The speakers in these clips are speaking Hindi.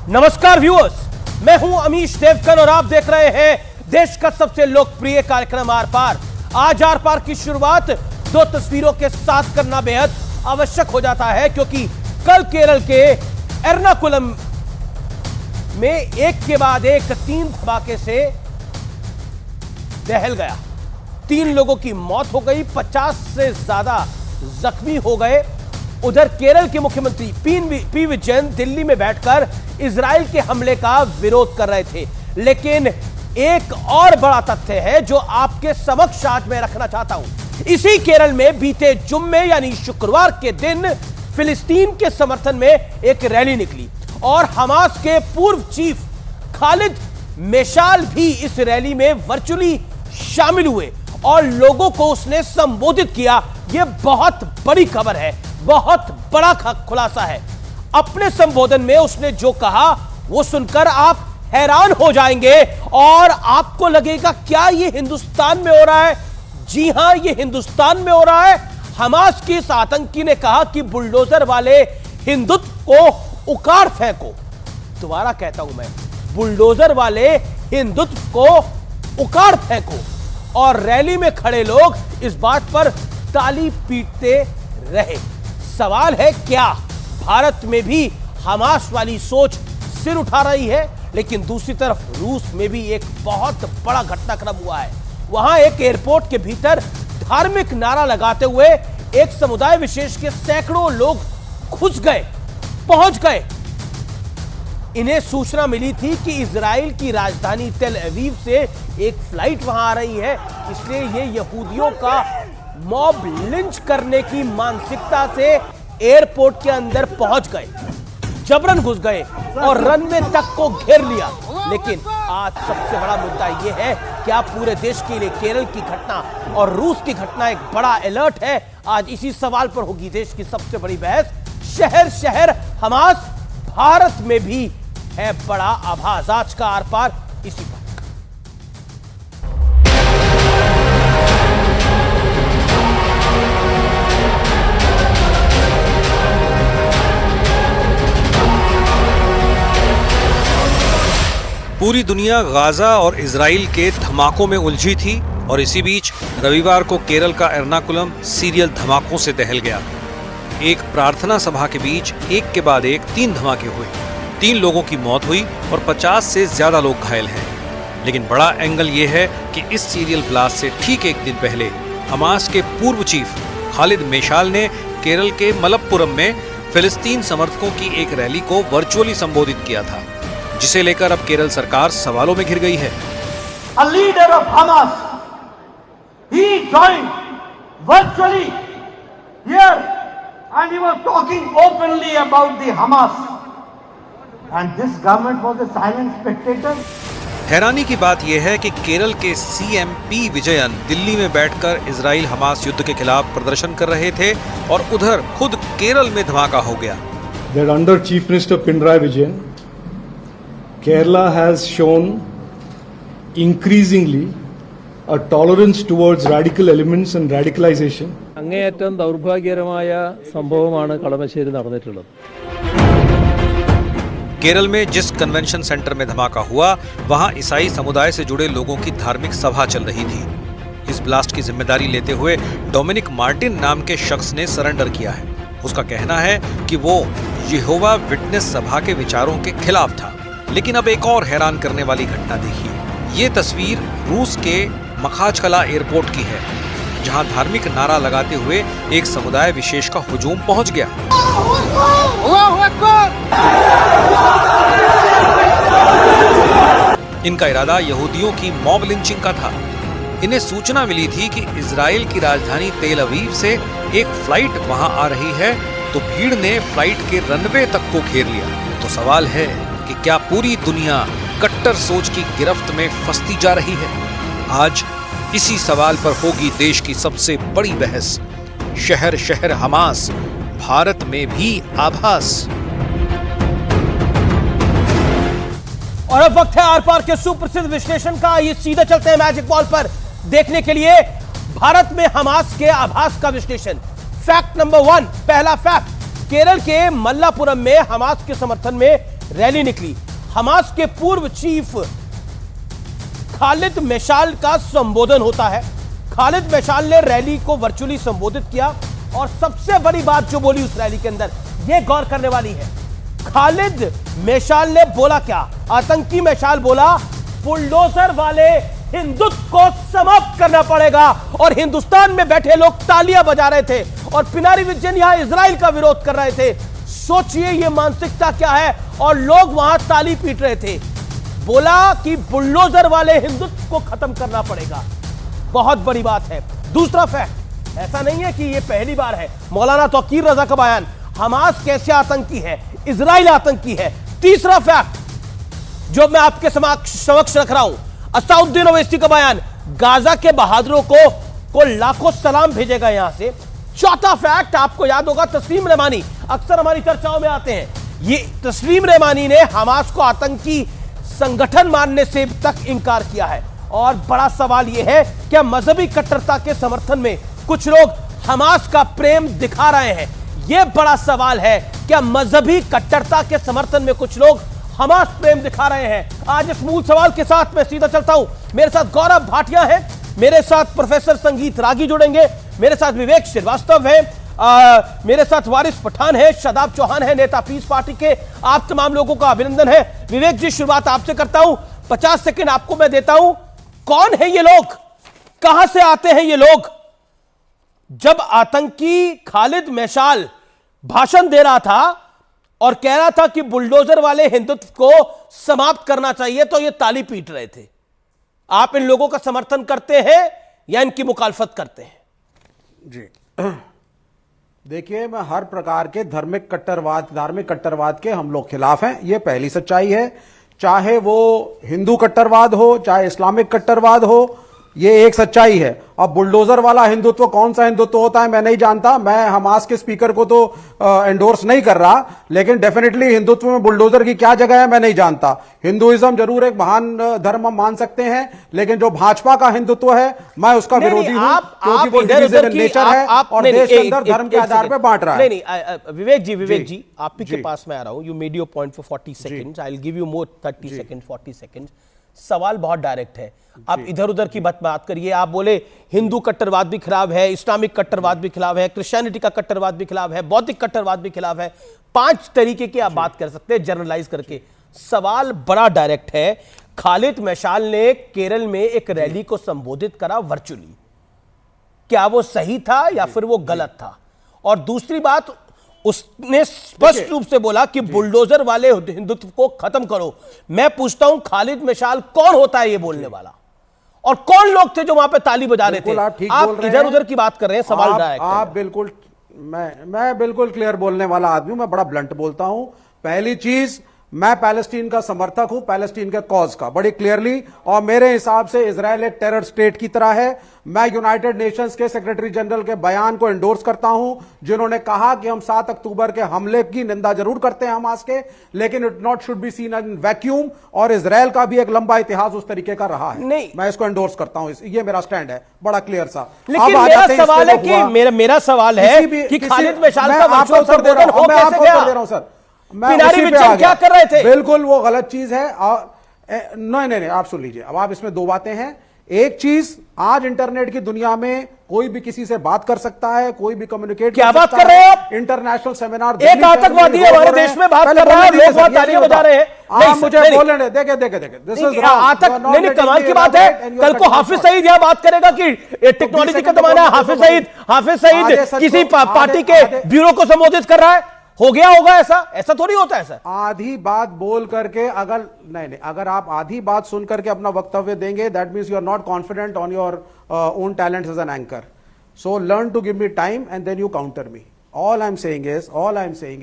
नमस्कार व्यूअर्स, मैं हूं अमीश देवकन और आप देख रहे हैं देश का सबसे लोकप्रिय कार्यक्रम आर पार। आज आर पार की शुरुआत दो तस्वीरों के साथ करना बेहद आवश्यक हो जाता है, क्योंकि कल केरल के एर्नाकुलम में एक के बाद एक 3 धमाके से दहल गया। 3 लोगों की मौत हो गई, 50 से ज्यादा जख्मी हो गए। उधर केरल के मुख्यमंत्री पी विजयन दिल्ली में बैठकर इजराइल के हमले का विरोध कर रहे थे। लेकिन एक और बड़ा तथ्य है जो आपके समक्ष आज मैं रखना चाहता हूं। इसी केरल में बीते जुम्मे यानी शुक्रवार के दिन फिलिस्तीन के समर्थन में एक रैली निकली और हमास के पूर्व चीफ खालिद मेशाल भी इस रैली में वर्चुअली शामिल हुए और लोगों को उसने संबोधित किया। यह बहुत बड़ी खबर है, बहुत बड़ा खुलासा है। अपने संबोधन में उसने जो कहा वो सुनकर आप हैरान हो जाएंगे और आपको लगेगा क्या ये हिंदुस्तान में हो रहा है? जी हां, ये हिंदुस्तान में हो रहा है। हमास के इस आतंकी ने कहा कि बुलडोजर वाले हिंदुत्व को उखाड़ फेंको। दोबारा कहता हूं मैं, बुलडोजर वाले हिंदुत्व को उखाड़ फेंको। और रैली में खड़े लोग इस बात पर ताली पीटते रहे। सवाल है, क्या भारत में भी हमास वाली सोच सिर उठा रही है? लेकिन दूसरी तरफ रूस में भी एक बहुत बड़ा घटनाक्रम हुआ है। वहां एक एयरपोर्ट के भीतर धार्मिक नारा लगाते हुए एक समुदाय विशेष के सैकड़ों लोग घुस गए, पहुंच गए। इन्हें सूचना मिली थी कि इजराइल की राजधानी तेल अवीव से एक फ्लाइट वहां आ रही है, इसलिए ये यहूदियों का मॉब लिंच करने की मानसिकता से एयरपोर्ट के अंदर पहुंच गए, जबरन घुस गए और रनवे तक को घेर लिया। लेकिन आज सबसे बड़ा मुद्दा यह है कि आप पूरे देश के लिए केरल की घटना और रूस की घटना एक बड़ा अलर्ट है। आज इसी सवाल पर होगी देश की सबसे बड़ी बहस। शहर शहर हमास, भारत में भी है बड़ा आभास। आज का आर पार इसी पर। पूरी दुनिया गाजा और इजराइल के धमाकों में उलझी थी और इसी बीच रविवार को केरल का एर्नाकुलम सीरियल धमाकों से दहल गया। एक प्रार्थना सभा के बीच एक के बाद एक 3 धमाके हुए। 3 लोगों की मौत हुई और 50 से ज्यादा लोग घायल हैं। लेकिन बड़ा एंगल ये है कि इस सीरियल ब्लास्ट से ठीक एक दिन पहले हमास के पूर्व चीफ खालिद मेशाल ने केरल के मलप्पुरम में फिलिस्तीन समर्थकों की एक रैली को वर्चुअली संबोधित किया था, जिसे लेकर अब केरल सरकार सवालों में घिर गई है। A leader of Hamas, he joined virtually here and he was talking openly about the Hamas, and this government was a silent spectator. हैरानी की बात यह है कि केरल के सीएम पी विजयन दिल्ली में बैठकर इजराइल हमास युद्ध के खिलाफ प्रदर्शन कर रहे थे और उधर खुद केरल में धमाका हो गया। That under Chief Minister Pinarayi Vijayan, Kerala has shown increasingly a tolerance towards radical elements and radicalization. അങ്ങേയറ്റം ദൗർഭാഗ്യകരമായ സംഭവമാണ് കളമശ്ശേരി നടന്നിട്ടുള്ളത്। केरल में जिस कन्वेंशन सेंटर में धमाका हुआ वहां ईसाई समुदाय से जुड़े लोगों की धार्मिक सभा चल रही थी। इस ब्लास्ट की जिम्मेदारी लेते हुए डोमिनिक मार्टिन नाम के शख्स ने सरेंडर किया है। उसका कहना है कि वो यहोवा विटनेस सभा के विचारों के खिलाफ था। लेकिन अब एक और हैरान करने वाली घटना देखिए। ये तस्वीर रूस के मखाचकला एयरपोर्ट की है, जहां धार्मिक नारा लगाते हुए एक समुदाय विशेष का हुजूम पहुंच गया। इनका इरादा यहूदियों की मॉब लिंचिंग का था। इन्हें सूचना मिली थी कि इजराइल की राजधानी तेल अवीव से एक फ्लाइट वहां आ रही है, तो भीड़ ने फ्लाइट के रनवे तक को घेर लिया। तो सवाल है कि क्या पूरी दुनिया कट्टर सोच की गिरफ्त में फंसती जा रही है? आज इसी सवाल पर होगी देश की सबसे बड़ी बहस। शहर शहर हमास, भारत में भी आभास। और अब वक्त है आर पार के सुप्रसिद्ध विश्लेषण का। ये सीधे चलते हैं मैजिक बॉल पर देखने के लिए भारत में हमास के आभास का विश्लेषण। फैक्ट नंबर 1, पहला फैक्ट, केरल के मल्लापुरम में हमास के समर्थन में रैली निकली। हमास के पूर्व चीफ खालिद मैशाल का संबोधन होता है। खालिद मैशाल ने रैली को वर्चुअली संबोधित किया और सबसे बड़ी बात जो बोली उस रैली के अंदर, यह गौर करने वाली है। खालिद मैशाल ने बोला क्या? आतंकी मैशाल बोला बुलडोजर वाले हिंदुत्व को समाप्त करना पड़ेगा, और हिंदुस्तान में बैठे लोग तालियां बजा रहे थे और पिनारी विजयन यहां इजराइल का विरोध कर रहे थे। सोचिए यह मानसिकता क्या है, और लोग वहां ताली पीट रहे थे। बोला कि बुलडोजर वाले हिंदुत्व को खत्म करना पड़ेगा। बहुत बड़ी बात है। दूसरा फैक्ट, ऐसा नहीं है कि यह पहली बार है। मौलाना तौकीर रजा का बयान, हमास कैसे आतंकी है, इजराइल आतंकी है। तीसरा फैक्ट जो मैं आपके समक्ष रख रहा हूं, असदुद्दीन ओवैसी का बयान, गाजा के बहादुरों को लाखों सलाम भेजेगा यहां से। चौथा फैक्ट आपको याद होगा, तस्लीम रहमानी अक्सर हमारी चर्चाओं में आते हैं। ये तस्लीम रहमानी ने हमास को आतंकी संगठन मानने से तक इंकार किया है। और बड़ा सवाल यह है, क्या मजहबी कट्टरता के समर्थन में कुछ लोग हमास का प्रेम दिखा रहे हैं? यह बड़ा सवाल है, क्या मजहबी कट्टरता के समर्थन में कुछ लोग हमास प्रेम दिखा रहे हैं? आज इस मूल सवाल के साथ मैं सीधा चलता हूं। मेरे साथ गौरव भाटिया है, मेरे साथ प्रोफेसर संगीत रागी जुड़ेंगे, मेरे साथ विवेक श्रीवास्तव है, मेरे साथ वारिस पठान है, शादाब चौहान है, नेता पीस पार्टी के। आप तमाम लोगों का अभिनंदन है। विवेक जी, शुरुआत आपसे करता हूं, 50 सेकंड आपको मैं देता हूं। कौन है ये लोग, कहां से आते हैं ये लोग? जब आतंकी खालिद मैशाल भाषण दे रहा था और कह रहा था कि बुलडोजर वाले हिंदुत्व को समाप्त करना चाहिए, तो ये ताली पीट रहे थे। आप इन लोगों का समर्थन करते हैं या इनकी मुखालफत करते हैं? जी देखिए, मैं हर प्रकार के धार्मिक कट्टरवाद के हम लोग खिलाफ हैं। ये पहली सच्चाई है। चाहे वो हिंदू कट्टरवाद हो, चाहे इस्लामिक कट्टरवाद हो, ये एक सच्चाई है। अब बुलडोजर वाला हिंदुत्व कौन सा हिंदुत्व होता है मैं नहीं जानता। मैं हमास के स्पीकर को तो एंडोर्स नहीं कर रहा, लेकिन डेफिनेटली हिंदुत्व में बुलडोजर की क्या जगह है मैं नहीं जानता। हिंदुइज्म जरूर एक महान धर्म हम मान सकते हैं, लेकिन जो भाजपा का हिंदुत्व है मैं उसका विरोधी हूं, क्योंकि वो डिवीजन नेचर है और देश के अंदर धर्म के आधार पर बांट रहा है। नहीं, विवेक जी आप ही के पास मैं आ रहा हूं। You made your point for 40 seconds, I will give you more 30 second, 40 second. सवाल बहुत डायरेक्ट है, आप इधर उधर की बात करिए। आप बोले हिंदू कट्टरवाद भी खिलाफ है, इस्लामिक कट्टरवाद भी खिलाफ है, क्रिश्चियनिटी का कट्टरवाद भी खिलाफ है, बौद्धिक कट्टरवाद भी खिलाफ है। 5 तरीके की आप बात कर सकते हैं जनरलाइज करके। सवाल बड़ा डायरेक्ट है। खालिद मैशाल ने केरल में एक रैली को संबोधित करा वर्चुअली, क्या वो सही था या फिर वो गलत था? और दूसरी बात, उसने स्पष्ट रूप से बोला कि बुलडोजर वाले हिंदुत्व को खत्म करो। मैं पूछता हूं, खालिद मैशाल कौन होता है ये बोलने वाला, और कौन लोग थे जो वहां पे ताली बजा रहे थे? आप इधर उधर की बात कर रहे हैं, सवाल आप बिल्कुल, मैं बिल्कुल क्लियर बोलने वाला आदमी हूं, मैं बड़ा ब्लंट बोलता हूं। पहली चीज, मैं पैलेस्टीन का समर्थक हूं, पैलेस्टीन के कॉज का बड़ी क्लियरली, और मेरे हिसाब से इजराइल एक टेरर स्टेट की तरह है। मैं यूनाइटेड नेशंस के सेक्रेटरी जनरल के बयान को एंडोर्स करता हूं, जिन्होंने कहा कि हम 7 अक्टूबर के हमले की निंदा जरूर करते हैं हमास के, लेकिन it not should be seen in vacuum, और इजराइल का भी एक लंबा इतिहास उस तरीके का रहा है। नहीं, मैं इसको एंडोर्स करता हूं, ये मेरा स्टैंड है बड़ा क्लियर सा। लेकिन मेरा सवाल है कि मेरा सवाल है कि खालिद मैशाल का वर्चुअल संबोधन हो कैसे गया? सर, पिनारी विजयन क्या कर रहे थे? बिल्कुल वो गलत चीज है। नहीं, आप सुन लीजिए। अब आप इसमें 2 बातें हैं। एक चीज, आज इंटरनेट की दुनिया में कोई भी किसी से बात कर सकता है, कोई भी कम्युनिकेट क्या बात कर रहे हैं आप? इंटरनेशनल सेमिनार, एक आतंकवादी हमारे देश में बात कर रहा है, लोग वहां तालियां बजा रहे हैं। आप मुझे बोलने देखे दिस इज नहीं, कमाल की बात है। कल को हाफिज सईद यहां बात करेगा कि टेक्नोलॉजी का जमाना है, हाफिज सईद किसी पार्टी के ब्यूरो को संबोधित कर रहा है, हो गया होगा ऐसा थोड़ी होता है सर। आधी बात बोल करके अगर आप आधी बात सुन करके अपना वक्तव्य देंगे, that means you are not confident on your own talents as an anchor. So learn to give me time and then you counter me. All I am saying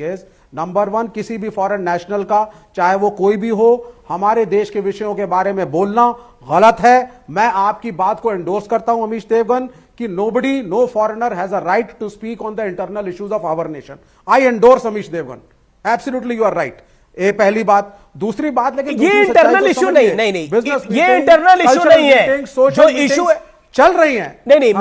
is number 1, किसी भी फॉरेन नेशनल का, चाहे वो कोई भी हो, हमारे देश के विषयों के बारे में बोलना गलत है। मैं आपकी बात को एंडोर्स करता हूं अमीश देवगन कि no foreigner has a right to speak on the internal issues of our nation. I endorse Amish Devgan, absolutely you are right. ये पहली बात। दूसरी बात, लेकिन ये इंटरनल इश्यू नहीं, ये इंटरनल इश्यू नहीं है, जो इश्यू है चल रही हैं। नहीं,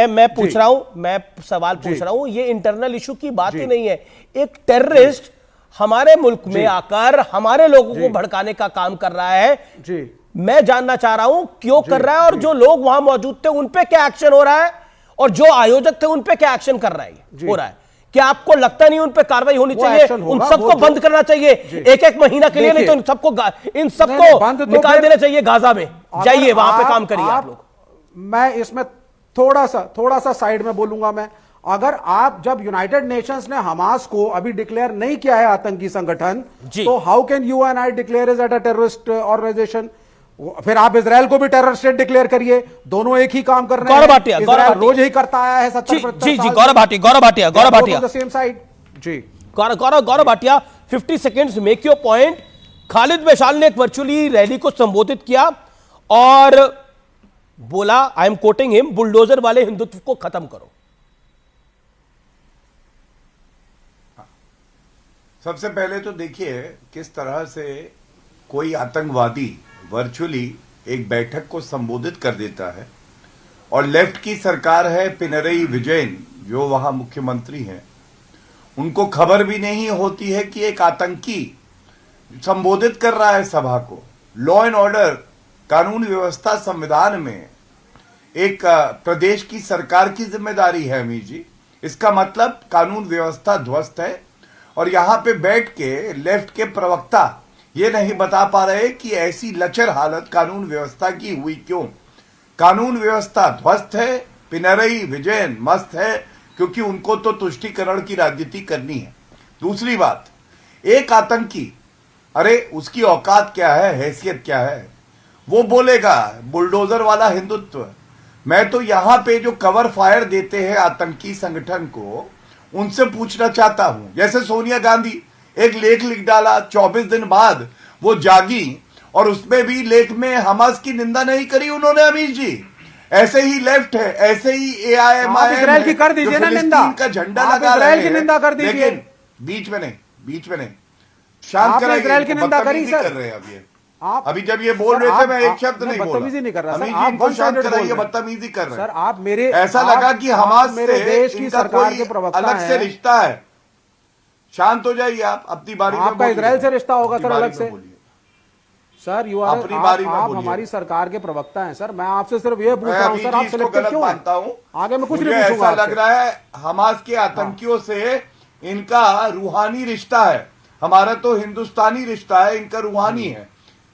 मैं पूछ रहा हूं, मैं सवाल पूछ रहा हूं, ये इंटरनल इशू की बात ही नहीं है। एक टेररिस्ट हमारे मुल्क में आकर हमारे लोगों को भड़काने का काम कर रहा है। जी मैं जानना चाह रहा हूं क्यों कर रहा है, और जो लोग वहां मौजूद थे उन पे क्या एक्शन हो रहा है, और जो आयोजक थे उन पे क्या एक्शन कर रहा है हो रहा है। क्या आपको लगता नहीं उन पे कार्रवाई होनी चाहिए? उन सबको बंद करना चाहिए एक एक महीना के लिए, नहीं तो इन सबको निकाल देना चाहिए गाजा में। जाइए वहां पे काम करिए आप लोग। मैं इसमें थोड़ा सा साइड में बोलूंगा। मैं अगर आप जब यूनाइटेड नेशंस ने हमास को अभी डिक्लेयर नहीं किया है आतंकी संगठन, तो how can you and I declare is at a terrorist organization? फिर आप इजराइल को भी टेरर स्टेट डिक्लेयर करिए। दोनों एक ही काम कर रहे हैं। इजराइल रोज ही करता आया है 70-75 ji Gaurav Bhatia same side. Ji Gaurav Bhatia 50 seconds, make your point. Khaled Mashal ने एक वर्चुअली रैली को संबोधित किया और बोला, I am quoting him, bulldozer वाले हिंदुत्व को खत्म करो। सबसे पहले तो देखिए किस तरह से कोई आतंकवादी वर्चुअली एक बैठक को संबोधित कर देता है, और लेफ्ट की सरकार है, पिनरई विजयन जो वहां मुख्यमंत्री हैं, उनको खबर भी नहीं होती है कि एक आतंकी संबोधित कर रहा है सभा को। लॉ एंड ऑर्डर, कानून व्यवस्था संविधान में एक प्रदेश की सरकार की जिम्मेदारी है अमीर जी। इसका मतलब कानून व्यवस्था ध्वस्त है, और यहां पे बैठ के लेफ्ट के प्रवक्ता ये नहीं बता पा रहे कि ऐसी लचर हालत कानून व्यवस्था की हुई क्यों। कानून व्यवस्था ध्वस्त है, पिनरई विजयन मस्त है, क्योंकि उनको तो तुष्टीकरण की राजनीति करनी है। दूसरी बात, एक आतंकी, अरे उसकी औकात क्या है, हैसियत क्या है? वो बोलेगा बुलडोजर वाला हिंदुत्व। मैं तो यहां पे जो कवर फायर देते हैं आतंकी संगठन को, उनसे पूछना चाहता हूं। जैसे सोनिया गांधी एक लेख लिख डाला, 24 दिन बाद वो जागी, और उसमें भी लेख में हमास की निंदा नहीं करी उन्होंने अमीर जी। ऐसे ही लेफ्ट है, ऐसे ही AIMIM इजराइल की कर दीजिए ना निंदा, का झंडा लगा रहे हैं, की निंदा कर दीजिए, लेकिन बीच में नहीं शांत कराइए। इजराइल की निंदा करी सर, कर रहे हैं अब ये। आप अभी जब ये बोल रहे थे मैं एक शब्द नहीं बोला। बदतमीजी नहीं कर रहा सर, आप इनको शांत कराइए, बदतमीजी कर रहे हैं सर। आप मेरे ऐसा लगा कि हमास मेरे से देश की इनका सरकार कोई के प्रवक्ता अलग से रिश्ता है। शांत हो जाइए आप, अपनी बारी में आपका बोलिए। इजराइल से रिश्ता होगा अपनी सर बारी अलग में से? बोलिए। सर यू आर, अपनी बारी में आप बोलिए। हमारी सरकार के प्रवक्ता हैं सर। मैं आपसे सिर्फ ये पूछ मैं रहा हूं अभी सर, आप इसको सिलेक्टेड गलत क्यों मानता हूं। आगे मैं कुछ मुझे नहीं पूछूंगा ऐसा लग रहा है हमास के आतंकियों से इनका रूहानी रिश्ता है। हमारा तो हिंदुस्तानी रिश्ता है, इनका रूहानी है।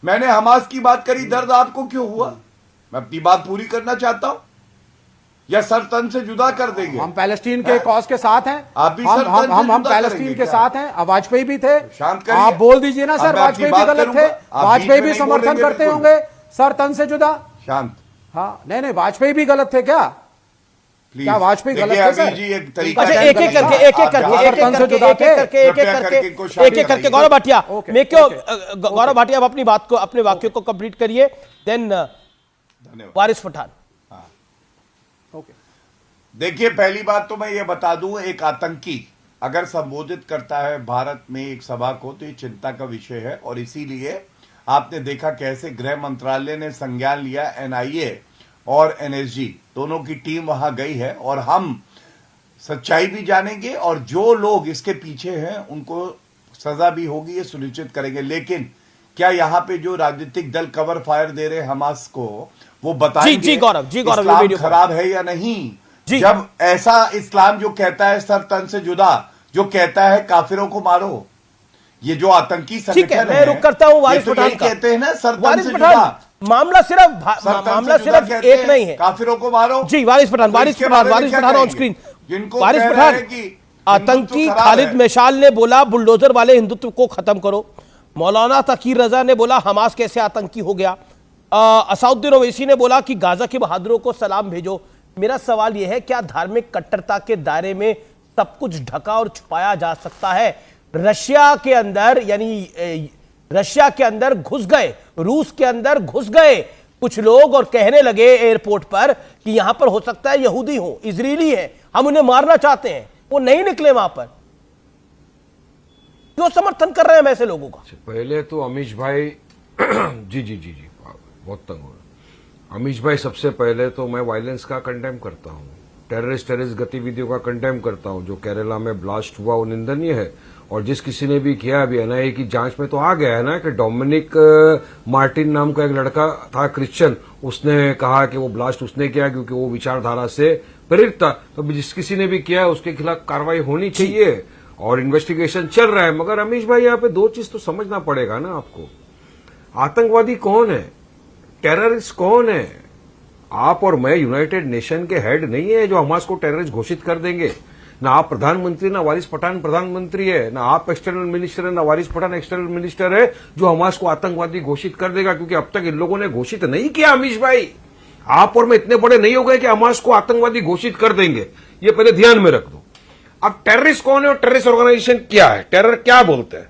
मैंने हमास की बात करी, दर्द आपको क्यों हुआ? मैं अपनी बात पूरी करना चाहता हूं, या सर तन से जुदा कर देंगे? हम पैलेस्टीन के कॉज के साथ हैं। आप भी सर तन से हम जुदा पैलेस्टीन करेंगे के क्या? साथ हैं। वाजपेयी भी थे। शांत करिए। आप बोल दीजिए ना अब सर, मैं अपनी वाजपेयी भी बात गलत करूंगा। थे, आप वाजपेयी बीच में भी नहीं समर्थन बोलेंगे करते बिल्कुल। होंगे सर तन से जुदा। शांत। हाँ नहीं वाजपेयी भी गलत थे क्या? प्लीज। क्या वाजपेयी गलत देखिए थे अभी सर? जी एक तरीका अच्छा, है। एक एक करके गौरव भाटिया आप अपनी बात को, अपने वाक्य को कंप्लीट करिए, देन वारिस पठान। ओके, देखिए पहली बात तो मैं ये बता दूं, एक आतंकी अगर संबोधित करता है भारत में एक सभा को तो ये चिंता का विषय है, और इसीलिए आपने देखा कैसे गृह मंत्रालय ने संज्ञान लिया। NIA और NSG दोनों की टीम वहां गई है, और हम सच्चाई भी जानेंगे, और जो लोग इसके पीछे हैं उनको सजा भी होगी, ये सुनिश्चित करेंगे। लेकिन क्या यहाँ पे जो राजनीतिक दल कवर फायर दे रहे हमास को, वो बताएंगे जी गौरव, इस्लाम खराब है या नहीं? जब ऐसा इस्लाम जो कहता है सर तन से जुदा, जो कहता है काफिरों को मारो, ये जो आतंकी संगठन है, मैं रुक करता हूं वारिस पठान का। कहते हैं ना सर तन से जुदा। मामला सिर्फ एक नहीं है, काफिरों को मारो। जी वारिस पठान ऑन स्क्रीन। वारिस पठान, आतंकी खालिद मैशाल ने बोला बुलडोजर वाले हिंदुत्व को खत्म करो। मौलाना तकीर रजा ने बोला हमास कैसे आतंकी हो गया। असाउद्दीन ओवैसी ने बोला कि गाजा के बहादुरों को सलाम भेजो। मेरा सवाल यह है, क्या धार्मिक कट्टरता के दायरे में सब कुछ ढका और छुपाया जा सकता है? रशिया के अंदर, यानी रशिया के अंदर घुस गए, रूस के अंदर घुस गए कुछ लोग, और कहने लगे एयरपोर्ट पर कि यहां पर हो सकता है यहूदी हो, इजरायली है, हम उन्हें मारना चाहते हैं। वो नहीं निकले वहां पर। क्यों समर्थन कर रहे हैं ऐसे लोगों का? पहले तो अमीश भाई जी बहुत तंग हो रहा। अमीश भाई, सबसे पहले तो मैं वायलेंस का कंडेम करता हूं, टेररिस्ट गतिविधियों का कंडेम करता हूं। जो केरला में ब्लास्ट हुआ वो निंदनीय है, और जिस किसी ने भी किया अभी एनआईए की जांच में तो आ गया है ना कि डोमिनिक मार्टिन नाम का एक लड़का था क्रिश्चियन, उसने कहा कि वो ब्लास्ट उसने किया क्योंकि वो विचारधारा से प्रेरित था। तो जिस किसी ने भी किया उसके खिलाफ कार्रवाई होनी चाहिए और इन्वेस्टिगेशन चल रहा है। मगर अमीश भाई यहाँ पे दो चीज तो समझना पड़ेगा ना आपको, आतंकवादी कौन है, टेररिस्ट कौन है? आप और मैं यूनाइटेड नेशन के हेड नहीं है जो हमास को टेररिस्ट घोषित कर देंगे। ना आप प्रधानमंत्री, ना वारिस पठान प्रधानमंत्री है, ना आप एक्सटर्नल मिनिस्टर है, ना वारिस पठान एक्सटर्नल मिनिस्टर है जो हमास को आतंकवादी घोषित कर देगा, क्योंकि अब तक इन लोगों ने घोषित नहीं किया। अमीश भाई, आप और मैं इतने बड़े नहीं हो गए कि हमास को आतंकवादी घोषित कर देंगे, ये पहले ध्यान में रख दो। अब टेररिस्ट कौन है और टेररिस्ट ऑर्गेनाइजेशन क्या है, टेरर क्या बोलते हैं?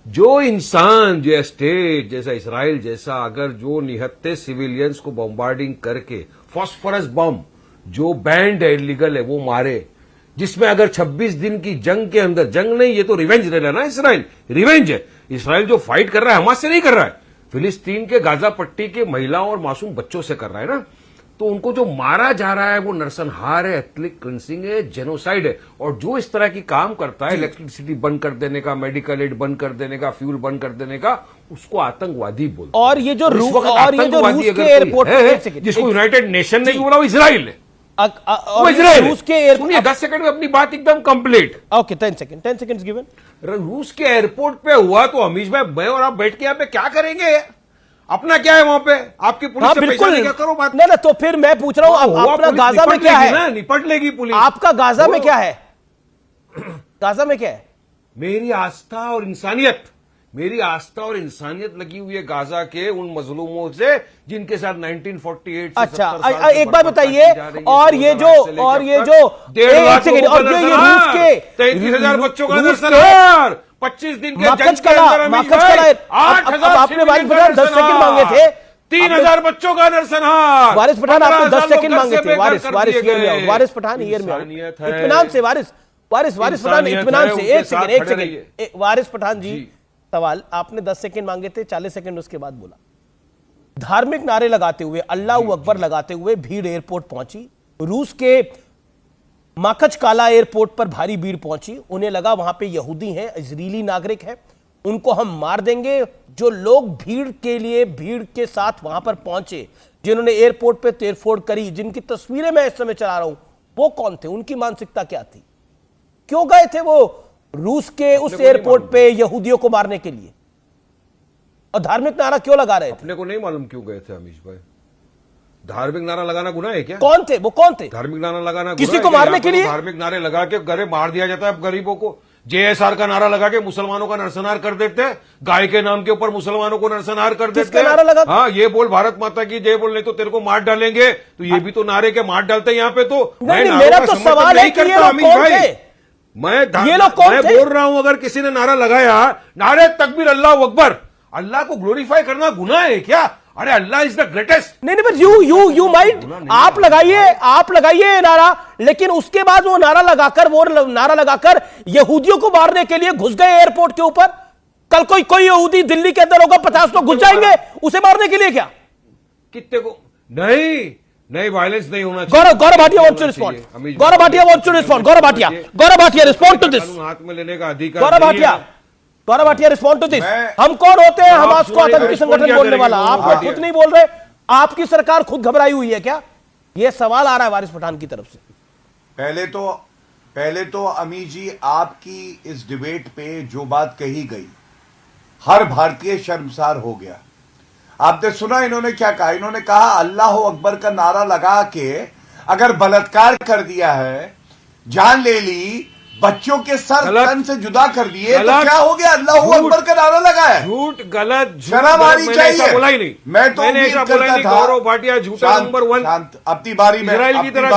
जो इंसान, जो स्टेट जैसा इसराइल जैसा अगर जो निहत्ते सिविलियंस को बॉम्बार्डिंग करके फॉस्फोरस बम जो बैंड है, इलीगल है, वो मारे, जिसमें अगर 26 दिन की जंग के अंदर, जंग नहीं ये तो रिवेंज ले लेना, इसराइल रिवेंज है। इसराइल जो फाइट कर रहा है हमास से नहीं कर रहा है, फिलिस्तीन के गाजा पट्टी के महिलाओं और मासूम बच्चों से कर रहा है ना। तो उनको जो मारा जा रहा है वो नरसंहार है, एथनिक क्लिंसिंग है, जेनोसाइड है। और जो इस तरह की काम करता है, इलेक्ट्रिसिटी बंद कर देने का, मेडिकल एड बंद कर देने का, फ्यूल बंद कर देने का, उसको आतंकवादी बोलते हैं। और ये जो रूस के एयरपोर्ट जिसको यूनाइटेड नेशन ने बोला वो इसराइल है, वो इसराइल है। रूस के एयरपोर्ट, 10 सेकंड में अपनी बात एकदम कंप्लीट। Okay, 10 seconds given. रूस के एयरपोर्ट पे हुआ तो अमीश भाई, मैं और आप बैठ के यहाँ पे क्या करेंगे? अपना क्या है वहां पे? आपकी पुलिस से पैसा नहीं, क्या करो बात? नहीं, तो फिर मैं पूछ रहा हूं अपना गाजा में क्या है? निपट लेगी पुलिस। आपका गाजा में क्या है? गाजा में क्या है? मेरी आस्था और इंसानियत, मेरी आस्था और इंसानियत लगी हुई है गाजा के उन मजलूमों से जिनके साथ 1948 से अच्छा, 70 साल एक बात बताइए, और ये जो 1.5 लाख लोगों का नरसंहार, 33,000 बच्चों का नरसंहार, 25 दिन के जंग के अंदर 8,000 आपने वारिस पठान 10 सेकंड मांगे थे, 3,000 बच्चों का नरसंहार। वारिस पठान आपने 10 सेकंड मांगे थे। वारिस पठान हियर में इत्मीनान से, वारिस पठान इत्मीनान से, एक सेकंड वारिस पठान जी, सवाल आपने 10 सेकंड मांगे थे, 40 सेकंड उसके बाद बोला। धार्मिक नारे लगाते हुए, अल्लाह अकबर लगाते हुए भीड़ एयरपोर्ट पहुंची। रूस के माखचकाला एयरपोर्ट पर भारी भीड़ पहुंची। उन्हें लगा वहां पे यहूदी हैं, इजरायली नागरिक हैं, उनको हम मार देंगे। जो लोग भीड़ के लिए भीड़ के साथ वहां पर पहुंचे, जिन्होंने एयरपोर्ट पे तोड़फोड़ करी, जिनकी तस्वीरें मैं इस समय चला रहा हूं, वो कौन थे? उनकी मानसिकता क्या थी? क्यों गए थे वो रूस के उस एयरपोर्ट पे यहूदियों को मारने के लिए? और धार्मिक नारा क्यों लगा रहे थे? अपने को नहीं मालूम क्यों गए थे अमीश भाई। धार्मिक नारा लगाना गुनाह है क्या? कौन थे वो? कौन थे? धार्मिक नारा लगाना किसी को मारने के लिए? धार्मिक नारे लगा के गरे मार दिया जाता है गरीबों को। जेएसआर का नारा लगा के मुसलमानों का नरसंहार कर देते हैं, गाय के नाम के ऊपर मुसलमानों को नरसंहार कर देते हैं। नारा लगा? हाँ, ये बोल भारत माता की जय बोल, नहीं तो तेरे को मार डालेंगे। तो ये भी तो नारे के मार डालते हैं यहाँ पे। तो मेरा तो सवाल है कि ये लोग कौन थे? मैं बोल रहा हूं, अगर किसी ने नारा लगाया, नारे तकबीर अल्लाह अकबर, अल्लाह को ग्लोरीफाई करना गुनाह है क्या? अरे अल्लाह इज द ग्रेटेस्ट। नहीं, बट यू माइट, आप लगाइए नारा, लेकिन उसके बाद वो नारा लगाकर यहूदियों को मारने के लिए घुस गए एयरपोर्ट के ऊपर। कल कोई यहूदी दिल्ली के अंदर होगा, 50 लोग घुस जाएंगे उसे मारने के लिए। क्या कितने को? नहीं, वायलेंस नहीं होना चाहिए। Gaurav Bhatia wants to respond. Gaurav Bhatia respond to this. हाथ में लेने का अधिकार। Gaurav Bhatia respond to this. हम कौन होते हैं हमास को आतंकी संगठन बोलने वाला? आप लोग खुद नहीं बोल रहे, आपकी सरकार खुद घबराई हुई है क्या? यह सवाल आ रहा है वारिस पठान की तरफ से। पहले तो अमीर जी, आपकी इस डिबेट पे जो बात कही गई, हर भारतीय शर्मसार हो गया। आपने सुना इन्होंने क्या कहा? इन्होंने कहा अल्लाह अकबर का नारा लगा के अगर बलात्कार कर दिया है, जान ले ली, बच्चों के सर तन से जुदा कर दिए, तो क्या हो गया? अल्लाह अकबर का नारा लगाया। झूठ, गलत, शर्म आनी चाहिए। बोला ही नहीं। मैं तो मैंने ऐसा बोला नहीं। गौरव भाटिया झूठा नंबर 1। अपनी बारी में, इजराइल की तरह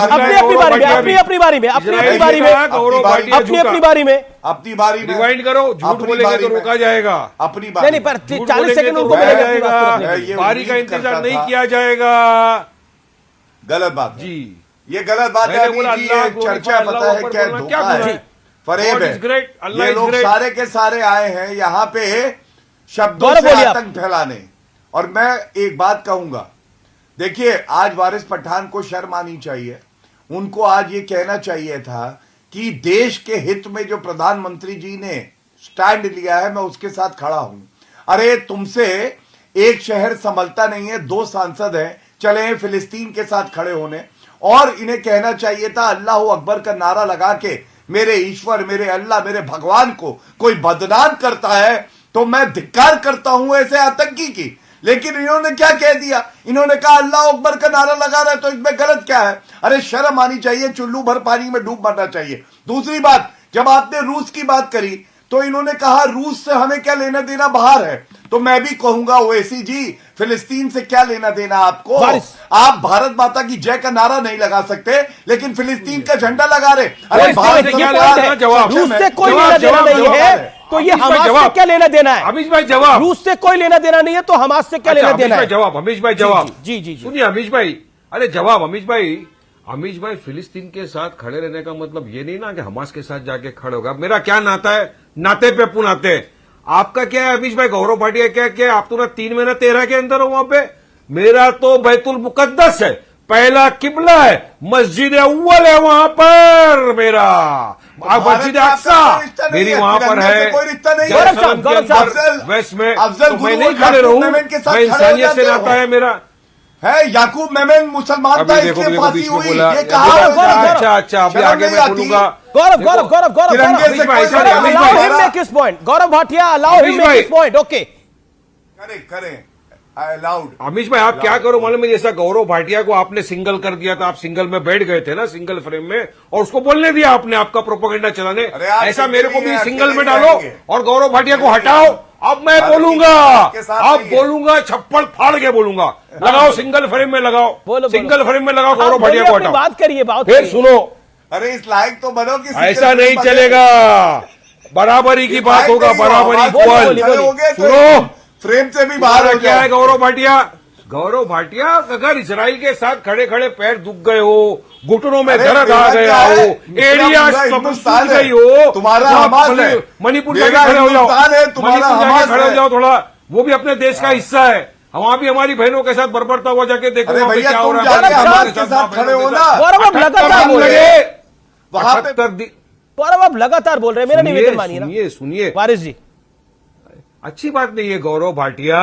अपनी बारी में रिवाइंड करो। झूठ बोलेंगे तो रोका जाएगा। अपनी बारी नहीं, पर 40 सेकंड उनको मिलेगा, बारी का इंतजार नहीं किया जाएगा। गलत बात जी, ये गलत बात है। चर्चा पता है क्या धोखा है, फरेब है। ये लोग सारे के सारे आए हैं यहाँ पे शब्दों से आतंक फैलाने। और मैं एक बात कहूंगा, देखिए, आज वारिस पठान को शर्म आनी चाहिए। उनको आज ये कहना चाहिए था कि देश के हित में जो प्रधानमंत्री जी ने स्टैंड लिया है मैं उसके साथ खड़ा हूं। अरे तुमसे एक शहर संभलता नहीं है, 2 सांसद हैं, चले हैं फिलिस्तीन के साथ खड़े होने, और इन्हें कहना चाहिए था अल्लाह अकबर का नारा लगा के मेरे ईश्वर, मेरे अल्लाह, मेरे भगवान को कोई बदनाम करता है तो मैं धिक्कार करता हूं ऐसे आतंकी की। लेकिन इन्होंने क्या कह दिया, इन्होंने कहा अल्लाह अकबर का नारा लगा रहा है तो इसमें गलत क्या है। अरे शर्म आनी चाहिए, चुल्लू भर पानी में डूब मरना चाहिए। दूसरी बात, जब आपने रूस की बात करी तो इन्होंने कहा रूस से हमें क्या लेना देना, बाहर है। तो मैं भी कहूंगा ओवैसी जी, फिलिस्तीन से क्या लेना देना आपको। आप भारत माता की जय का नारा नहीं लगा सकते लेकिन फिलिस्तीन का झंडा लगा रहे। अरे भारत से क्या लेना देना, जवाब रूस से कोई लेना देना नहीं है तो ये हमास से क्या लेना देना है। अमीश भाई जवाब, रूस से कोई लेना देना नहीं है तो हमास से क्या लेना देना है। जवाब अमीश भाई, जवाब जी जी जी सुनिए अमीश भाई। अरे जवाब अमीश भाई फिलिस्तीन के साथ खड़े रहने का मतलब ये नहीं ना कि हमास के साथ जाके खड़े होगा। मेरा क्या नाता है, नाते पे पुनाते। आपका क्या है अमीश भाई, गौरव भाटिया क्या आप तो ना 3 महीना 13 के अंदर हो वहां पे। मेरा तो बैतुल मुकद्दस है, पहला किबला है, मस्जिद अव्वल है वहां पर मेरा, मस्जिद अक्सा मेरी वहां पर है। वेस्ट में तो मैं नहीं खड़े रहूं, मैं इंसानियत से नाता है मेरा है। याकूब मेमन मुसलमान था, इसलिए फांसी हुई, ये कहा। अच्छा अभी आगे मैं बोलूंगा। Gaurav Bhatia allow him make his point. Okay करें अलाउड। अमीश भाई आप क्या करो मालूम है, जैसा गौरव भाटिया को आपने सिंगल कर दिया था, आप सिंगल में बैठ गए थे ना, सिंगल फ्रेम में, और उसको बोलने दिया आपने आपका प्रोपेगेंडा चलाने। ऐसा मेरे को भी सिंगल में डालो और गौरव भाटिया को हटाओ। अब मैं बोलूंगा, अब बोलूंगा, छप्पड़ फाड़ के बोलूंगा। लगाओ सिंगल फ्रेम में, लगाओ सिंगल फ्रेम में, लगाओ गौरव भाटिया को हटाओ। बात करिए, बात फिर सुनो। अरे इस लायक तो बनो कि ऐसा नहीं चलेगा, बराबरी की बात होगा, बराबरी इक्वल। सुनो, फ्रेम से भी बाहर हो क्या है गौरव भाटिया, अगर इसराइल के साथ खड़े खड़े पैर दुख गए हो, घुटनों में दर्द आ गया हो, एरिया हिंदुस्तान गई हो, तुम्हारा हमास है, मणिपुर जाके खड़े हो जाओ, खड़े हो जाओ थोड़ा, वो भी अपने देश का हिस्सा है। वहां भी हमारी बहनों के साथ बर्बरता हुआ, जाके देखो भैया क्या हो तुम रहा है। हमारे के साथ खड़े हो ना, गौरव आप लगातार बोल रहे हैं, मेरा निवेदन मानिए ना। सुनिए वारिस जी, अच्छी बात नहीं है गौरव भाटिया,